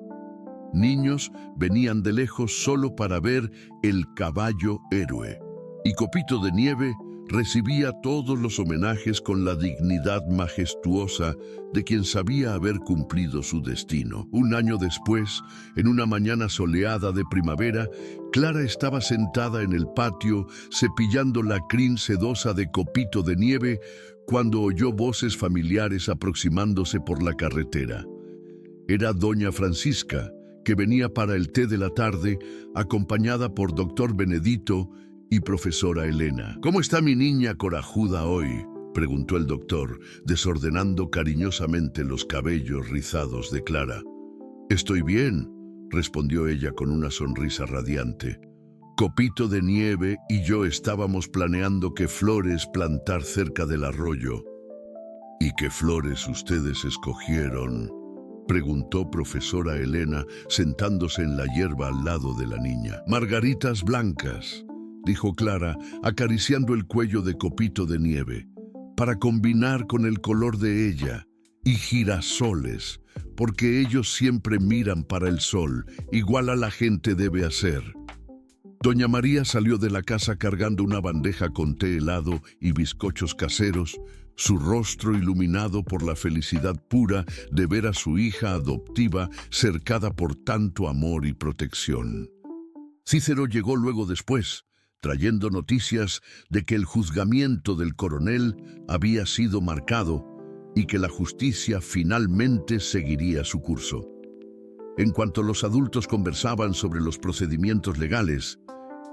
Niños venían de lejos solo para ver el caballo héroe, y Copito de Nieve recibía todos los homenajes con la dignidad majestuosa de quien sabía haber cumplido su destino. Un año después, en una mañana soleada de primavera, Clara estaba sentada en el patio cepillando la crin sedosa de Copito de Nieve cuando oyó voces familiares aproximándose por la carretera. Era doña Francisca, que venía para el té de la tarde, acompañada por doctor Benedito y profesora Elena. «¿Cómo está mi niña corajuda hoy?», preguntó el doctor, desordenando cariñosamente los cabellos rizados de Clara. «Estoy bien», respondió ella con una sonrisa radiante. «Copito de Nieve y yo estábamos planeando qué flores plantar cerca del arroyo». «¿Y qué flores ustedes escogieron?», preguntó profesora Elena, sentándose en la hierba al lado de la niña. «Margaritas blancas», dijo Clara, acariciando el cuello de Copito de Nieve, «para combinar con el color de ella, y girasoles, porque ellos siempre miran para el sol, igual a la gente debe hacer». Doña María salió de la casa cargando una bandeja con té helado y bizcochos caseros, su rostro iluminado por la felicidad pura de ver a su hija adoptiva cercada por tanto amor y protección. Cícero llegó luego después, trayendo noticias de que el juzgamiento del coronel había sido marcado y que la justicia finalmente seguiría su curso. En cuanto los adultos conversaban sobre los procedimientos legales,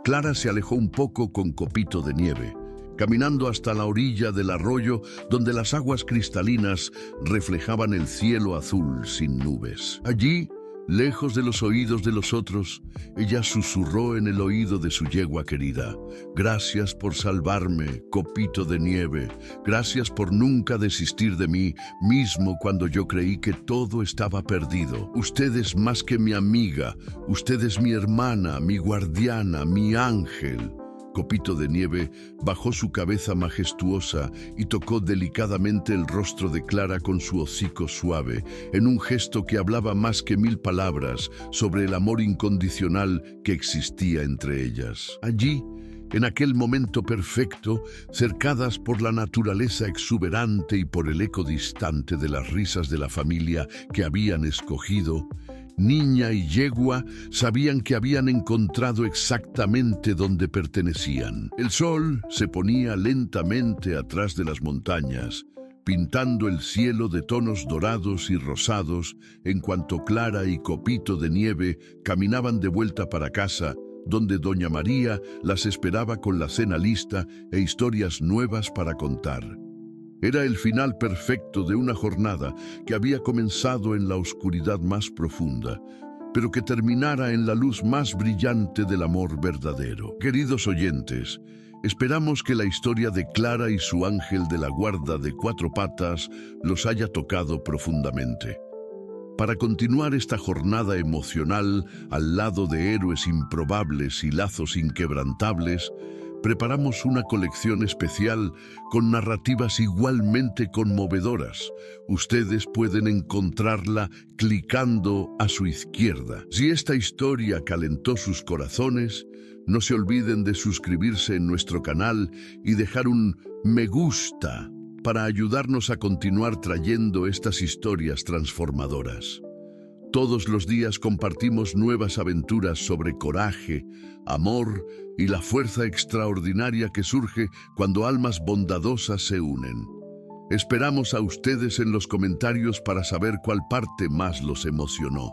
Clara se alejó un poco con Copito de Nieve, caminando hasta la orilla del arroyo donde las aguas cristalinas reflejaban el cielo azul sin nubes. Allí, Lejos de los oídos de los otros, ella susurró en el oído de su yegua querida: «Gracias por salvarme, copito de nieve. Gracias por nunca desistir de mí, mismo cuando yo creí que todo estaba perdido. Usted es más que mi amiga. Usted es mi hermana, mi guardiana, mi ángel». Copito de Nieve bajó su cabeza majestuosa y tocó delicadamente el rostro de Clara con su hocico suave, en un gesto que hablaba más que 1000 palabras sobre el amor incondicional que existía entre ellas. Allí, en aquel momento perfecto, cercadas por la naturaleza exuberante y por el eco distante de las risas de la familia que habían escogido, niña y yegua sabían que habían encontrado exactamente donde pertenecían. El sol se ponía lentamente atrás de las montañas, pintando el cielo de tonos dorados y rosados, en cuanto Clara y Copito de Nieve caminaban de vuelta para casa, donde doña María las esperaba con la cena lista e historias nuevas para contar. Era el final perfecto de una jornada que había comenzado en la oscuridad más profunda, pero que terminara en la luz más brillante del amor verdadero. Queridos oyentes, esperamos que la historia de Clara y su ángel de la guarda de 4 patas los haya tocado profundamente. Para continuar esta jornada emocional al lado de héroes improbables y lazos inquebrantables, preparamos una colección especial con narrativas igualmente conmovedoras. Ustedes pueden encontrarla clicando a su izquierda. Si esta historia calentó sus corazones, no se olviden de suscribirse en nuestro canal y dejar un me gusta para ayudarnos a continuar trayendo estas historias transformadoras. Todos los días compartimos nuevas aventuras sobre coraje, amor y la fuerza extraordinaria que surge cuando almas bondadosas se unen. Esperamos a ustedes en los comentarios para saber cuál parte más los emocionó.